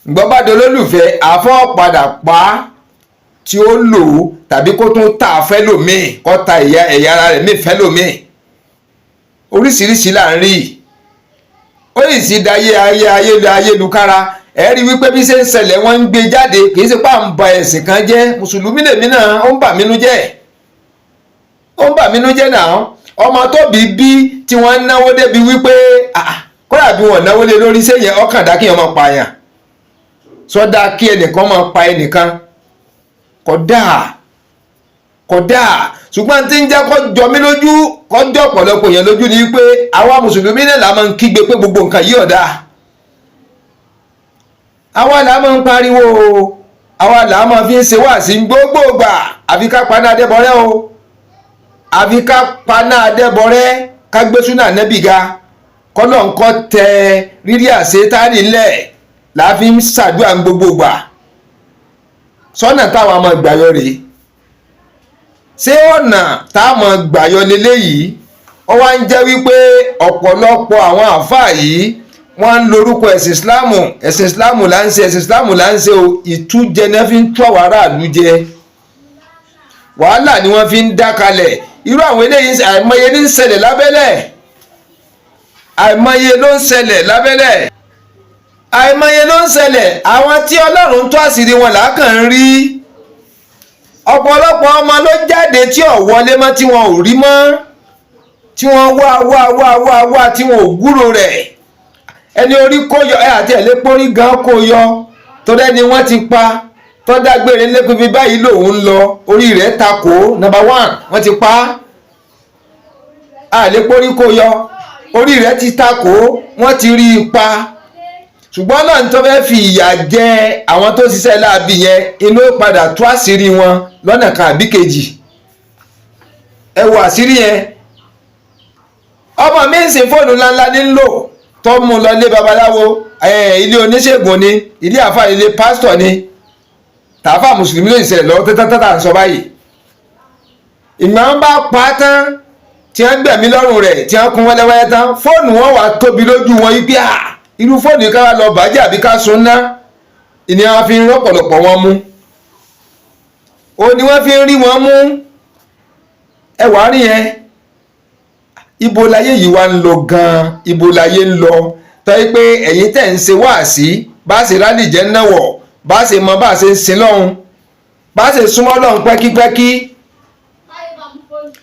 ǹgbọ́n bá dò lólùfẹ́ àfọ́ padà pa tí ó lò ó tàbí kó tún ta fẹ́lòmíì, kó ta ẹ̀yà ara rẹ̀ míì fẹ́lòmíì. oríṣiríṣi là ń rí. ó yìí sì dáyé ayélukára. ẹ rí wípé bí ṣe ń ṣẹlẹ̀ wọ́n ń gbé jáde, kì í ṣe pà ń ba ẹ̀sìn kan jẹ́. mùsùlùmí lèmi náà, ó ń bà mínú jẹ́, ó ń bà mínú jẹ́ náà. ọmọ tó bí tí wọ́n náwó débi wípé kódà bí wọ́n náwó lé lórí sẹ́yìn ọkàn dá kí wọ́n máa pààyàn, sọ́dá kí ẹnìkan máa pa ẹnìkan, kódà ṣùgbọ́n tí ń jẹ́ kó jọ mí lójú, kó jọ ọ̀pọ̀lọpọ̀ yẹn lójú ni wípé àwa mùsùlùmí náà la máa ń kígbe pé gbogbo nǹkan yìí ọ̀dà. àwa là máa ń pariwo, àwa là máa fi ń ṣe wáàsí gbogbo ìgbà. àfi ká paná Adébọrẹ́ o, àfi ká paná Adébọrẹ́, ká gbé súnà nẹ́bì ga, kọ́nà ńkọ́ tẹ rírí àṣetánì ńlẹ̀ la fi ń ṣàdúrà gbogbo ìgbà. sọ́nà táwọn ọmọ ìgbàyọ rèé, ṣé ọ̀nà táwọn ìgbàyọ leléyìí? ó wá ń jẹ́ wípé ọ̀pọ̀lọpọ̀ àwọn àfáà yìí wọ́n ń lorúkọ ẹ̀sìn ìsìláàmù là ń ṣe, ẹ̀sìn ìsìláàmù là ń ṣe o. ìtújẹ náà fi ń tú àwọn aráàlú jẹ, wàhálà ni wọ́n fi ń dá kalẹ̀. irú àwọn eléyìí àìmọye ní ń ṣẹlẹ̀ lábẹ́lẹ̀, àìmọye ló ń ṣẹlẹ̀ lábẹ́lẹ̀, àìmọye ló ń ṣẹlẹ̀. àwọn tí Ọlọ́run tó àṣírí wọn làákàn ń rí. ọ̀pọ̀lọpọ̀ ọmọ ló jáde tí ò wọlé mọ́, tí wọn ò rí mọ́, tí wọ́n wá tí wọn ò gbúrò rẹ̀. ẹni orí kó yọ àti ẹ̀lẹ́pọ̀rí gan kó yọ, torí ẹni wọ́n ti pa tó dágbére lẹ́kùn fi báyìí lòun ń lọ, orí rẹ̀ takò. number 1 wọ́n ti pa àlẹ́pọ̀rí kó yọ, orí rẹ̀ ti takò, wọ́n ti rí i pa. ṣùgbọ́n náà tó fẹ́ fi ìyà jẹ àwọn tó ṣiṣẹ́ láabi yẹn, inú padà tú àṣírí wọn lọ́nà kan àbí kejì. ẹ wo àṣírí yẹn. ọmọ mi ń sin fóònù ńláńlá ní lò tó mú lọ ilé babaláwo, ilé oníṣègùn ni, ilé àfáà, ilé pásítọ̀ ni, tààfà mùsùlùmí ló ń ṣẹlẹ̀ lọ́wọ́ tẹ́tẹ́tẹ́tà ń sọ báyìí. ìgbà wọn bá pa á tán tí wọ́n gbẹ̀mí lọ́rùn rẹ̀, tí wọ́n kún wẹ́lẹ́wẹ́lẹ́ tán, fóònù wọn wà tóbi lójú wọn yìí pé irú fóònù ká wá lọ bàjẹ́ àbí ká sun ná. ìní wọn fi ń rọ́pọ̀lọpọ̀ wọn mú, ó ní wọ́n fi ń rí wọn mú. ẹ wàá rí yẹn, ibo láyé yìí wá ń lọ gan-an, ibo láyé ń lọ. tọ́ pé ẹ̀yin tẹ̀ ń ṣe wáàsí, bá ṣe rálì jẹ́ náwọ̀, bá ṣe mọ bá ṣe ń sin lọ́hun, bá ṣe súnmọ́ lọ́hun pẹ́kípẹ́kí,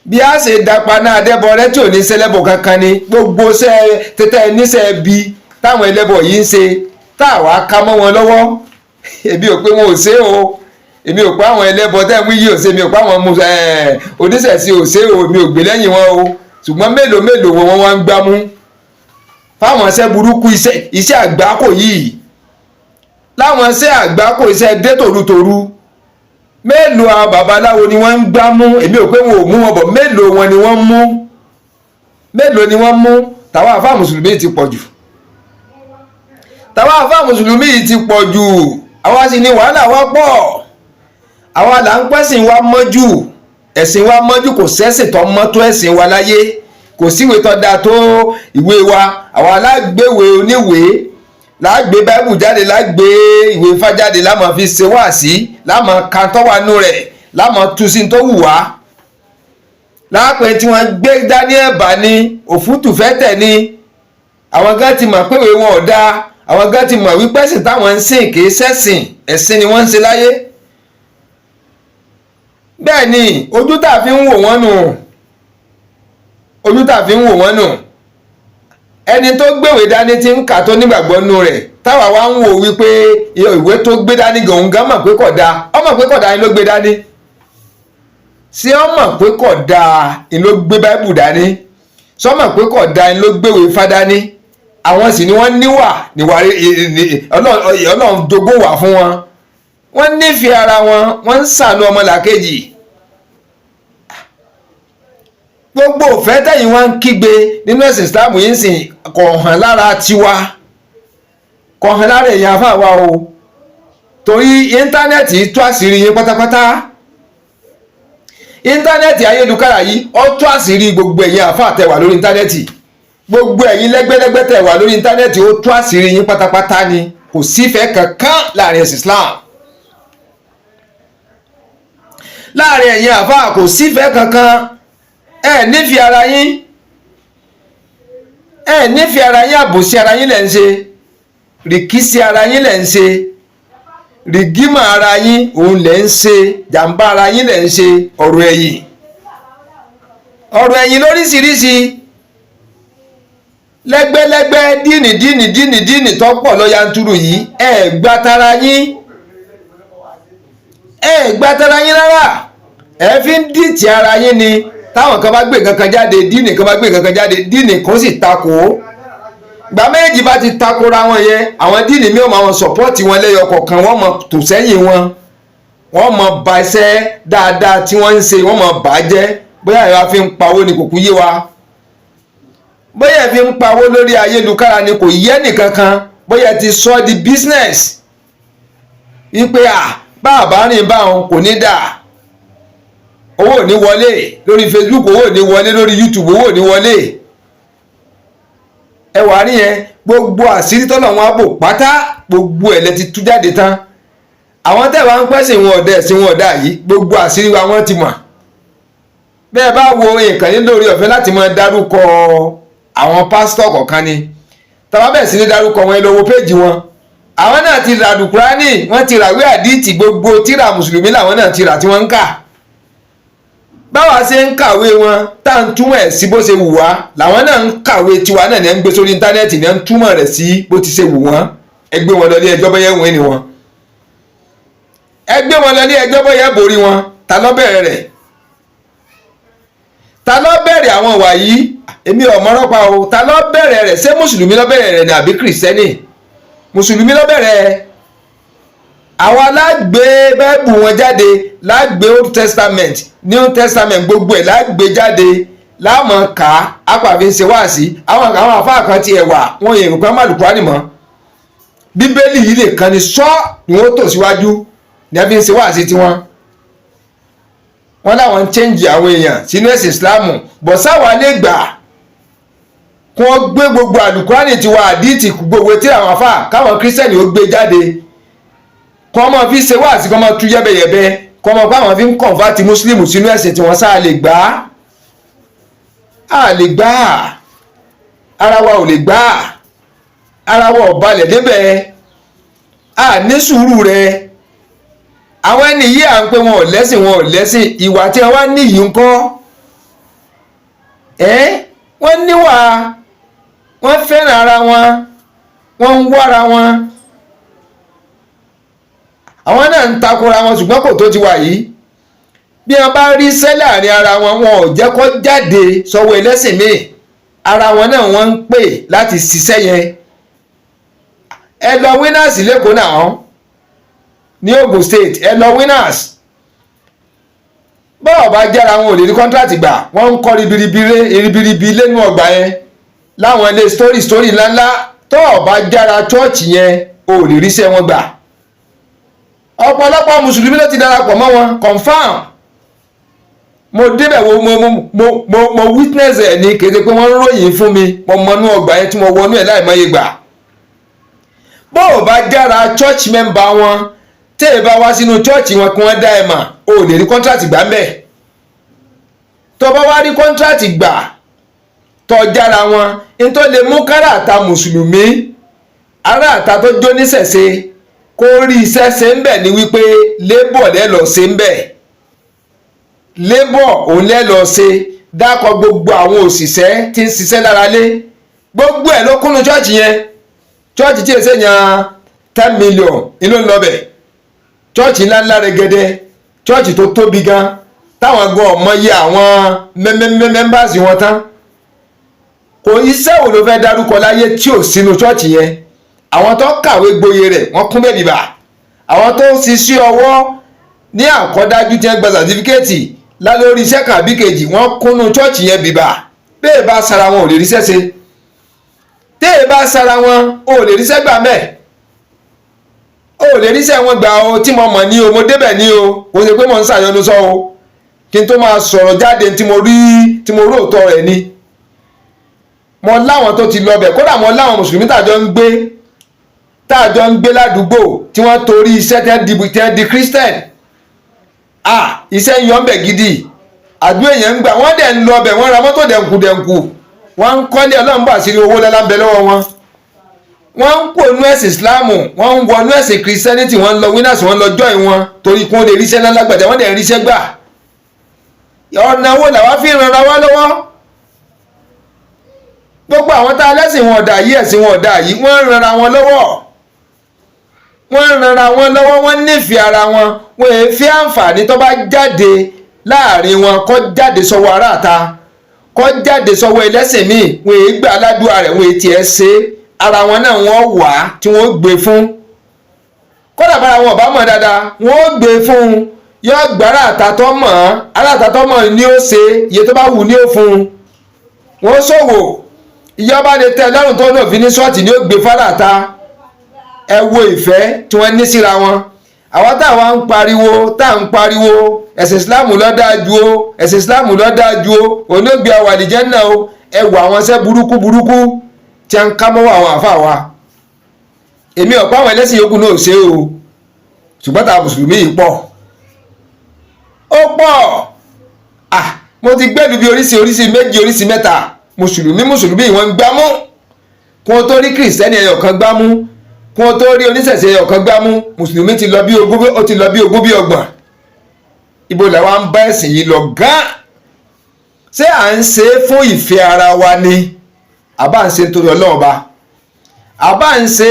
bí a ṣe dapa náà Adébọrẹ́ tí ò ní sẹ́lẹ̀bọ̀ kankan ni. gbogbo tẹ́tẹ́ níṣẹ́ bí táwọn ẹlẹ́bọ̀ yìí ń ṣe táwa ká mọ́ wọn lọ́wọ́. èmi ò pé wọn ò ṣe o, èmi ò pé àwọn ẹlẹ́bọ̀ tẹ́ ń wí yìí ò ṣe, èmi ò pé àwọn oníṣẹ̀ṣe ò ṣe o, èmi ò gbé lẹ́yìn wọn o. ṣùgbọ́n mélòó wọn wá ń gbámú fáwọn iṣẹ́ burúkú, iṣẹ́ àgbákò yìí, láwọn iṣẹ́ àgbákò, iṣẹ́ dé tòrutòru. mélòó àwọn babaláwo ni wọ́n ń gbámú? èmi ò pé wọn ò mú wọn bọ̀, mélòó wọn ni wọ́n mú? mélòó ni wọ́n mú? tàwa àfáà mùsùlùmí ti pọ̀ jù, tàwa àfáà mùsùlùmí ti pọ̀ jù. àwa sì ni wàhálà wa pọ̀, àwa là ń pẹ́sìn wa mọ́jú, ẹ̀sìn wa mọ́jú, kò sẹ́sìn tó mọ́ tó ẹ̀sìn wa láyé, kò síwèé tó dáa tó ìwé wa. àwa lágbèwé oníwèé, lágbé báìbù jáde, lágbé ìwé Ifá jáde, lámọ̀ fi ṣe wáàsí, lámọ̀ kan tó wà nú rẹ̀, lámọ̀ tú sí tó wù wá. lápẹ́ tí wọ́n gbé dání ẹ̀bà ni, òfútù fẹ́ tẹ̀ ni, àwọn gan ti mọ̀ pé ìwé wọn ò dáa, àwọn gan ti mọ̀ wípé ẹ̀sìn táwọn ń sìn kì í ṣẹ̀sìn, ẹ̀sìn ni wọ́n ń ṣe láyé. bẹ́ẹ̀ ni ojú tá a fi ń wò wọ́n nù, ojú tá a fi ń wò wọ́n nù. ẹni tó gbéwèé dání tí ń kà tó nígbàgbọ́ nù rẹ̀, táwa wá ń wò wípé ìwé tó gbé dání gan gan mọ̀ pé kò dáa, ó mọ̀ pé kò dáa ni ló gbé dání. ṣé ó mọ̀ pé kò dáa ni ló gbé báíbù dání? ṣé ó mọ̀ pé kò dáa ni ló gbéwèé Ifá dání? àwọn sì ni wọ́n níwà Ọlọ́run jogún wà fún wọn. wọ́n nífẹ̀ẹ́ ara wọn, wọ́n ń ṣàánú ọmọlàkejì. gbogbo òfẹ́ tẹ̀yìn wọn ń kígbe nínú ẹ̀sìn Islam yìí ń sìn kò hàn lára tiwa, kò hàn lára èèyàn àfáà wa o, torí íńtánẹ́ẹ̀tì tú àṣírí yín pátápátá. íńtánẹ́ẹ̀tì ayélujára yìí ó tú àṣírí gbogbo ẹ̀yin àfáà tẹ́ wà lórí íńtánẹ́ẹ̀tì, gbogbo ẹ̀yin lẹ́gbẹ́lẹ́gbẹ́ tẹ́ wà lórí íńtánẹ́ẹ̀tì ó tú àṣírí yín pátápátá ni. kò sífẹ̀ẹ́ kankan láàrin ẹ̀sìn Islam, láàrin ẹ̀yin àfáà kò sífẹ̀ẹ́ kankan. ẹ nífẹ̀ẹ́ ara yín, ẹ nífẹ̀ẹ́ ara yín, àbòsí ara yín lẹ̀ ń ṣe, rìkísí ara yín lẹ̀ ń ṣe, rìgímọ̀ ara yín òun lẹ̀ ń ṣe, jàǹbá ara yín lẹ̀ ń ṣe. ọ̀rọ̀ ẹ̀yìn lóríṣiríṣi, lẹ́gbẹ́lẹ́gbẹ́, díìnì tó pọ̀ lọ yanturu yìí, ẹ gbà tara yín, ẹ gbà tara yín rárá, ẹ fi ń dìtì ara yín ni. táwọn kan bá gbé nǹkan kan jáde, díìnì kan bá gbé nǹkan kan jáde, díìnì kan sì takò. ìgbà méjì bá ti takora wọn yẹn, àwọn díìnì mi ò máa wọn sọ̀pọ́ọ̀tì wọn lẹ́yọ kọ̀ọ̀kan, wọ́n mọ tò sẹ́yìn wọn, wọ́n mọ ba iṣẹ́ dáadáa tí wọ́n ń ṣe, wọ́n mọ bà á jẹ́. bóyá ìwà fi ń pawó ni kò kú yé wa, bóyá fi ń pawó lórí ayélujára ni kò yẹ nìkankan, bóyá ti sọ di business wípé bá a bá rìn báwọn kò ní dà, owó ò ní wọlé lórí Facebook, owó ò ní wọlé lórí YouTube, owó ò ní wọlé. ẹ wà rí yẹn, gbogbo àṣírí tọ́lọ̀ wọn á bò pátá, gbogbo ẹ̀ lẹ ti tú jáde tán. àwọn tẹ́ wá ń pẹ́sìn wọn ọ̀dẹ́ ẹ̀sìn wọn ọ̀dà yìí, gbogbo àṣírí wa wọ́n ti mọ̀. bẹ́ẹ̀ bá wo nǹkan ní lórí ọ̀fẹ́ láti máa dárúkọ àwọn pásítọ̀ kọ̀ọ̀kan ni, tàbá bẹ̀ sí ní dárúkọ wọn ẹ lọ wo péjì wọn. àwọn náà ti rà Kùránì, wọ́n ti ràwé àdìtì, gbogbo tírà mùsùlùmí làwọn náà ti rà tí wọ́n ń kà. báwa ṣe ń kàwé wọn tá à ń túmọ̀ ẹ̀ sí bó ṣe wù wá, làwọn náà ń kàwé tiwa náà ní ẹ̀ ń gbé sórí íńtánẹ́ẹ̀tì ní ẹ̀ ń túmọ̀ rẹ̀ sí bó ti ṣe wù wọ́n. ẹ gbé wọn lọ ní ẹjọ́ bóyá ẹ̀wọ̀n ni wọn, ẹ gbé wọn lọ ní ẹjọ́ bóyá borí wọn. ta ló bẹ̀rẹ̀ rẹ̀? ta ló bẹ̀rẹ̀ àwọn ìwà yìí? èmi ò mọ̀ nípa o. ta ló bẹ̀rẹ̀ rẹ̀? ṣé mùsùlùmí ló bẹ̀rẹ̀ rẹ̀ ni àbí kìrìsìtẹ́nì? mùsùlùmí ló bẹ̀rẹ̀. àwa lágbé bẹ́ẹ̀bù wọn jáde, lágbé Old Testament, New Testament, gbogbo ẹ̀ lágbé jáde, láàmọ̀ ká apàfin ṣe wá sí. àwọn àfáà kan ti ẹ̀wà wọn yẹn nǹkan má lùkọ́ ànìmọ́. bíbélì yìí lè kan ni ni wọ́n tò síwájú ní a fi ń ṣe wá sí tiwọn. wọ́n láwọn ń chẹ́ǹjì àwọn èèyàn sínú ẹ̀sìn Ìsìláàmù, bọ̀ sáwà lè gbà kí wọ́n gbé gbogbo àlùkùránì tiwa àdìtì gbogbo tí àwọn àfáà káwọn kírísítẹ́nì ó gbé jáde, kọ́ ọmọ fi ṣe wá sí kọ́ ọmọ tú yẹ́bẹ̀yẹ̀bẹ̀, kọ́ ọmọ báwọn fi ń kọ̀ǹfàtì mùsùlùmù sínú ẹ̀sìn tí wọ́n sáà lè gbà á lè gbà á, ara wa ò lè gbà á, ara wa ò balẹ̀ débẹ̀, a ní sùúrù rẹ̀. àwọn ẹni yìí à ń pé wọn ò lẹ́sìn, ìwà tí wọ́n wá ní yìí ń kọ́. wọ́n níwà, wọ́n fẹ́ràn ara wọn, wọ́n ń wára wọn. àwọn náà ń takora wọn, ṣùgbọ́n kò tó ti wà yìí. bí wọ́n bá rí iṣẹ́ láàrin ara wọn, wọn ò jẹ́ kó jáde sọ́wọ́ ẹlẹ́sìn míì, ara wọn náà wọ́n ń pè láti ṣiṣẹ́ yẹn. ẹ lọ Winners lẹ́kọ̀ọ́ náà ní Ogun State, ẹ lọ Winners. bọ́ọ̀ bá jára wọn ò lè rí kọ́ńtrátì gbà, wọ́n ń kọ́ ribiribi lẹ́nu ọgbà yẹn láwọn ilé story ńláńlá. tọ́ọ̀ bá jára chọ́ọ̀chì yẹn ò lè ríṣẹ́ wọn gbà. ọ̀pọ̀lọpọ̀ mùsùlùmí ló ti darapọ̀ mọ́ wọn confam. mo débẹ̀ wo mo witness ẹ̀ ní kéde pé wọ́n ń ròyìn fún mi, mo mọnú ọgbà yẹn tí mo wọnú ẹ̀ láì mọye gbà. bọ́ọ̀ bá jára church member wọn, tẹ́ ẹ bá wá sínú church wọn kí wọ́n dá ẹ mà, o lè rí contract gbà ńbẹ̀. tó bá wá rí contract gbà tó jára wọn, nítorí lè mú káràtà mùsùlùmí ará àta tó jó níṣẹ̀ṣe kó rí iṣẹ́ ṣe ń bẹ̀ ni wípé lébọ̀ lẹ́ lọ ṣe ń bẹ̀, lébọ̀ òun lẹ́ lọ ṣe, dákọ̀ gbogbo àwọn òṣìṣẹ́ tí ń ṣiṣẹ́ lára lé, gbogbo ẹ̀ ló kúnnú chọ́ọ̀chì yẹn. Chọ́ọ̀chì tí èsè yan 10 million inú ń lọbẹ̀, chọ́ọ̀chì ńláńlá rẹ̀gẹ̀dẹ̀, chọ́ọ̀chì tó tóbi gan táwọn gan ọmọ yẹ àwọn mẹ́mbàsì wọn tán. Kò iṣẹ́ wo ló fẹ́ dárúkọ láyé tí ò sínú chọ́ọ̀chì yẹn. Àwọn tó kàwé gboyè rẹ̀ wọ́n kún bẹ́ẹ̀ bíbà, àwọn tó ṣiṣẹ́ ọwọ́ ní àkọ́dájú tí wọ́n gba sàtífíkẹ́ẹ̀tì lálórí iṣẹ́ kan àbí kejì wọ́n kúnnú chọ́ọ̀chì yẹn bíbà. Bẹ́ẹ̀ bá sara wọn ò lè ríṣẹ́ ṣe, téè bá sara wọn ò lè ríṣẹ́ gbà mẹ́ẹ̀, ò lè ríṣẹ́ wọn gbà o. Tí mo mọ̀ ní o, mo débẹ̀ ní o, kò ṣe pé mo ń ṣàyọnu sọ o, kí n tó máa sọ̀rọ̀ jáde tí mo rí òótọ́ rẹ̀ ni. Mo láwọn tó ti lọ bẹ̀, kódà mo láwọn mùsùlùmí tàjọ ń gbé ládùúgbò tí wọ́n torí iṣẹ́ tẹ́ di Christian. Iṣẹ́ ń yọ ń bẹ̀ gidi, àdúrà èèyàn ń gbà, wọ́n dẹ̀ ń lọ bẹ̀, wọ́n ra mọ́tò dẹ̀nkù, wọ́n ń kọ́lé ọlọ́run bá sí owó lẹ́la ń bẹ lọ́wọ́ wọn. Wọ́n ń pò nú ẹ̀sìn Islamu, wọ́n ń wọnú ẹ̀sìn Christianity, wọ́n ń lọ winners, wọ́n lọ join wọn torí kí wọ́n lè ríṣẹ́ lálágbàdá, wọ́n dẹ̀ ń ríṣẹ́ gbà. Ọ̀nà wo làwa fi ń ranra wá lọ́wọ́? Gbogbo àwọn tá a lẹ́sìn wọn ọ̀dà yìí, ẹ̀sìn wọn ọ̀dà yìí, wọ́n ń ranra wọn lọ́wọ́, wọ́n nífẹ̀ẹ́ ara wọn, wọ́n èé fi àǹfààní tó bá jáde láàrin wọn kó jáde sọ́wọ́ aráàta, kó jáde sọ́wọ́ ẹlẹ́sìn míì, wọ́n èé gbà aládùúrà rẹ̀, wọ́n èé tiẹ̀ ṣe ara wọn náà wọ́n wà tí wọ́n gbé fún. Kódà bára wọn ọ̀bá mọ̀ dáadáa, wọ́n gbé fún un, yóò gbà aráàta tó mọ̀ ní ó ṣe, iye tó bá wù ní ó fún un. Wọ́n ṣòwò, ìjọba lè tẹ́ lọ́rùn tó náà fi ní ṣọ́ọ̀tì ní ó gbé fáráàta. Ẹ wo ìfẹ́ tí wọ́n ní síra wọn. Àwọn táwa ń pariwo ẹ̀sìn Ìsìláàmù ló dáa jù o, ẹ̀sìn Ìsìláàmù ló dáa jù o, òun ló gbé àwọn àlìjẹ́nnà o. Ẹ wo àwọn iṣẹ́ burúkú tí a ń ká mọ́wọ́ àwọn àfáà wa. Èmi ọ̀pọ̀ àwọn ẹlẹ́sìn yòókù náà ṣe o, ṣùgbọ́n ta mùsùlùmí yìí pọ̀, ó pọ̀. Mo ti gbẹ́lu bí oríṣi méjì oríṣi mẹ́ta, mùsùlùmí wọ́n ń gbámú, kí wọ́n tó rí kìrìsìtẹ́nì ẹyọ kan gbámú, kí wọ́n tó rí oníṣẹ̀ṣe ẹyọ kan gbámú, mùsùlùmí ti lọ bí ogún bí ọgbọ̀n. Ibo làwa ń bá ẹ̀sìn yìí lọ gan? Ṣé à ń ṣe fún ìfẹ́ ara wa ni? Àbá ń ṣe nítorí Ọlọ́run Ọba? Àbá ń ṣe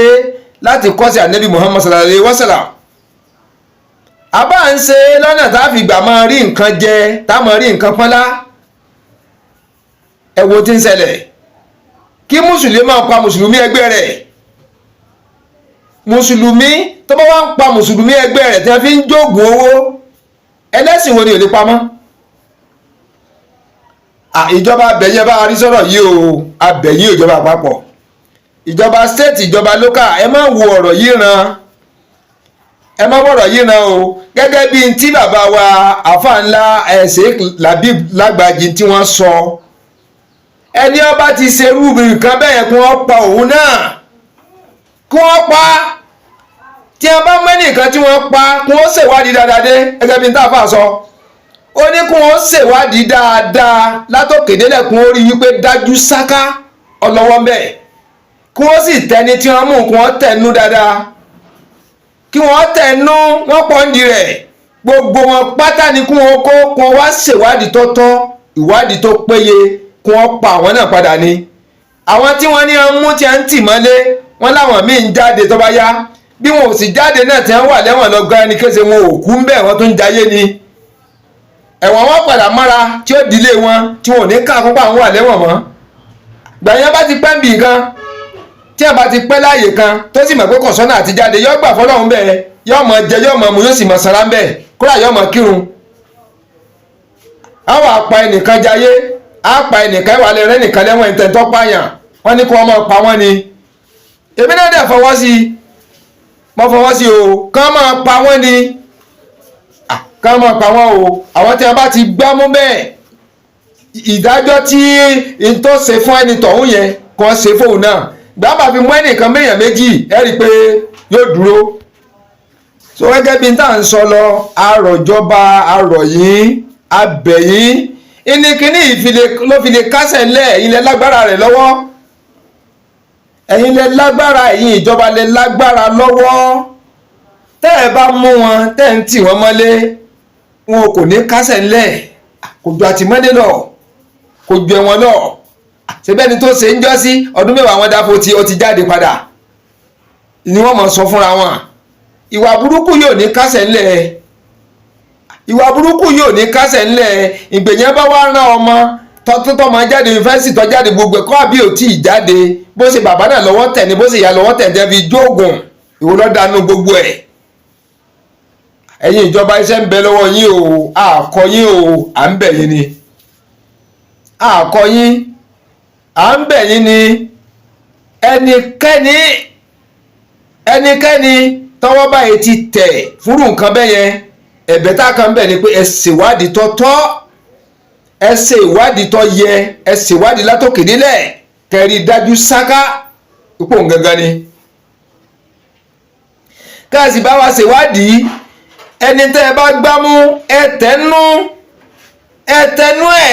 láti kọ́ sí Ànábì Muhammad sallallahu alaihi wasallam? Àbá ń ṣe lọ́nà tá a fi gbà máa rí nǹkan jẹ, tá a máa rí nǹkan pọ́nlá? Ẹ wo tí ń ṣẹlẹ̀, kí mùsùlùmí máa pa mùsùlùmí ẹgbẹ́ rẹ̀, mùsùlùmí tó bá wá ń pa mùsùlùmí ẹgbẹ́ rẹ̀ tí wọ́n fi ń jóògùn owó, ẹlẹ́sìn wo ni ò lè pamọ́? Ìjọba abẹ̀yẹ bá rí sọ̀rọ̀ yìí o, abẹ̀yìn ìjọba àpapọ̀, ìjọba state, ìjọba local, ẹ má wo ọ̀rọ̀ yìí ràn, ẹ má wọ̀rọ̀ yìí ràn o. Gẹ́gẹ́ bí tí bàbá wa àfáà ńlá Sheikh Labib Lágbàjì tí wọ́n sọ, ẹni ọba ti ṣerú nǹkan bẹ́ẹ̀ kí wọ́n pa òun náà, kí wọ́n pa. Tí a bá mẹ́ni nǹkan tí wọ́n pa, kí wọ́n ṣèwádìí dáadáa dé, gẹ́gẹ́ bí tí àfáà sọ. Ó ní kí wọ́n ṣèwádìí dáadáa látòkèdélẹ̀, kí wọ́n rí wípé dájú sáká ọlọ́wọ́ ń bẹ̀, kí wọ́n sì tẹni tí wọ́n mú, kí wọ́n tẹnu dáadáa, kí wọ́n tẹnu, wọ́n pọ̀ ń di rẹ̀, gbogbo wọn pátá ni kí wọ́n kó, kí wọ́n wá ṣèwádìí tó tọ́, ìwádìí tó péye, kí wọ́n pa àwọn náà padà ni. Àwọn tí wọ́n ní wọ́n mú tí a ń tì mọ́lé, wọ́n láwọn míì ń jáde tó bá yá, bí wọn ò sì jáde náà tí wọ́n wà lẹ́wọ̀n lọ gan ẹni kése, wọn ò kú ń bẹ̀, wọ́n tó ń jayé ni. Ẹ̀wọ̀n wọn padà mọ́ra tí ó dílé wọn, tí wọn ò ní ká àkópa àwọn wà lẹ́wọ̀n mọ́. Gbàyàn bá ti pẹ́ ń bì kan, tí a bá ti pẹ́ láàyè kan tó sì mọ̀ pé kọ̀sọ́nà àti jáde, yọ́ gbà fọ́lọ́run bẹ́ẹ̀, yọ́ mọ̀ jẹ, yọ́ mọ̀ mu, yóò sì mọ̀ sanra bẹ́ẹ̀, kúrò yọ́ mọ̀ kírun. Àwọn àpa ẹnìkan jayé, àpa ẹnìkan ìwà lẹ́rẹ́ nìkan lẹ́wọ̀n ìtẹ̀ntọ́ pààyàn, wọ́n ní kí wọ́n máa pa wọ́n ni. Èmi náà dẹ̀ fọwọ́ sí, mo fọwọ́ sí o, kán máa pa wọ́n ni, kán máa pa wọ́n o. Àwọn tí a bá ti gbámú bẹ́ẹ̀, ìdájọ́ tí n tó ṣe fún ẹni tọ̀hún yẹn kan ṣe fóun náà. Gbàgbà fi mú ẹnìkan méèyàn méjì, ẹ rí i pé yóò dúró. So gẹ́gẹ́ bí n tá à ń sọ lọ, àròjọba, àròyìn, abẹ̀yìn, ìníkíní ló fi lè kásẹ̀ lẹ̀ ilẹ̀ lágbára rẹ̀ lọ́wọ́. ẹ̀yin lẹ lágbára, ẹ̀yin ìjọba lẹ lágbára lọ́wọ́. Tẹ́ ẹ bá mú wọn tẹ́ ń tì wọ́n mọ́lé, wọn kò ní kásẹ̀ ńlẹ̀, kò ju àtìmọ́lé lọ, kò ju ẹ̀wọ̀n lọ. Ṣebí ẹni tó ṣe ń jọ́ sí ọdún mẹ́wàá wọn dáfo tí ó ti jáde padà ni wọ́n mọ̀ sọ fúnra wọn. Ìwà burúkú yóò ní kásẹ̀ ńlẹ̀, ìwà burúkú yóò ní kásẹ̀ ńlẹ̀. Ìgbèyàn bá wá rán ọmọ tọ́tọ́ máa jáde yunifásitì tó jáde gbogbo ẹ̀kọ́ àbí ò tí ì jáde, bó ṣe bàbá náà lọ́wọ́ tẹ̀ ni bó ṣe ìyá lọ́wọ́ tẹ̀ jẹ́ fi jóògùn, ìwọ ló dánú gbogbo ẹ̀. Ẹ̀yin ìjọba iṣẹ́ ń bẹ lọ́wọ́ yín o, àkọ́ yín o, à ń bẹ̀ yín ni, àkọ́ yín, à ń bẹ̀ yín ni. Ẹnikẹ́ni tọ́wọ́ báyìí ti tẹ̀ fúrú nǹkan bẹ́ẹ̀ yẹn, ẹ̀bẹ̀ tá a kan bẹ̀ ni pé ẹ ṣèwádìí tó tọ́, ẹ ṣe ìwádìí tó yẹ, ẹ ṣe ìwádìí látòkè nílẹ̀, kẹrí dájú sáká ipò gangan ni. Káàsì bá wa ṣèwádìí, ẹni tẹ́ ẹ bá gbámú ẹtẹ́nú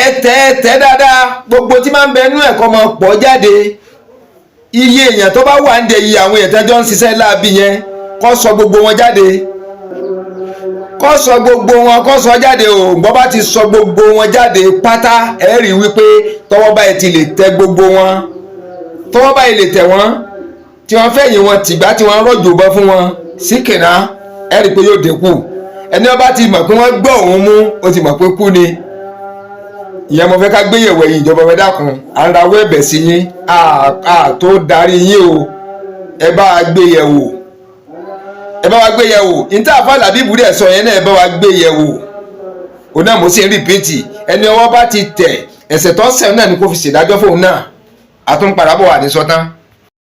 ẹtẹ́ dáadáa, gbogbo tí máa ń bẹ nú ẹ̀kọ́ máa pọ̀ jáde. Iye èèyàn tó bá wà ń de iye àwọn èèyàn tẹ́jọ́ ń ṣiṣẹ́ láabi yẹn, kó sọ gbogbo wọn jáde, kó sọ gbogbo wọn, kó sọ jáde o. Gbọ́ bá ti sọ gbogbo wọn jáde pátá, ẹ rí wípé tọwọ́ báyìí ti lè tẹ gbogbo wọn, tọwọ́ báyìí lè tẹ̀ wọ́n, tí wọ́n fẹ̀yìn wọn tìgbà tí wọ́n rọ̀jò bọ́ fún wọn síkìnà, ẹ rí pé yóò dínkù. Ẹni ọba ti mọ̀ pé wọ́n gbọ́ òun mú, ó ti mọ̀ pé kú ni. Ìyẹn mo fẹ́ ká gbéyẹ̀wò ẹ̀yin ìjọba ẹ dákun, à ń rawọ́ ẹ̀bẹ̀ sí yín, tó darí yín o, ẹ bá wa gbéyẹ̀wò, ẹ bá wa gbéyẹ̀wò. Níta àfáà Làbíbù rẹ̀ sọ yẹn náà, ẹ bá wa gbéyẹ̀wò. Òun náà mo sì ń rìpíìtì, ẹni ọwọ́ bá ti tẹ̀ ẹ̀ṣẹ̀ tó ṣẹ̀ náà ni kó fi ṣèdájọ́ fóun náà. Àtúnpadà bọ̀ wà ní sọ́tán.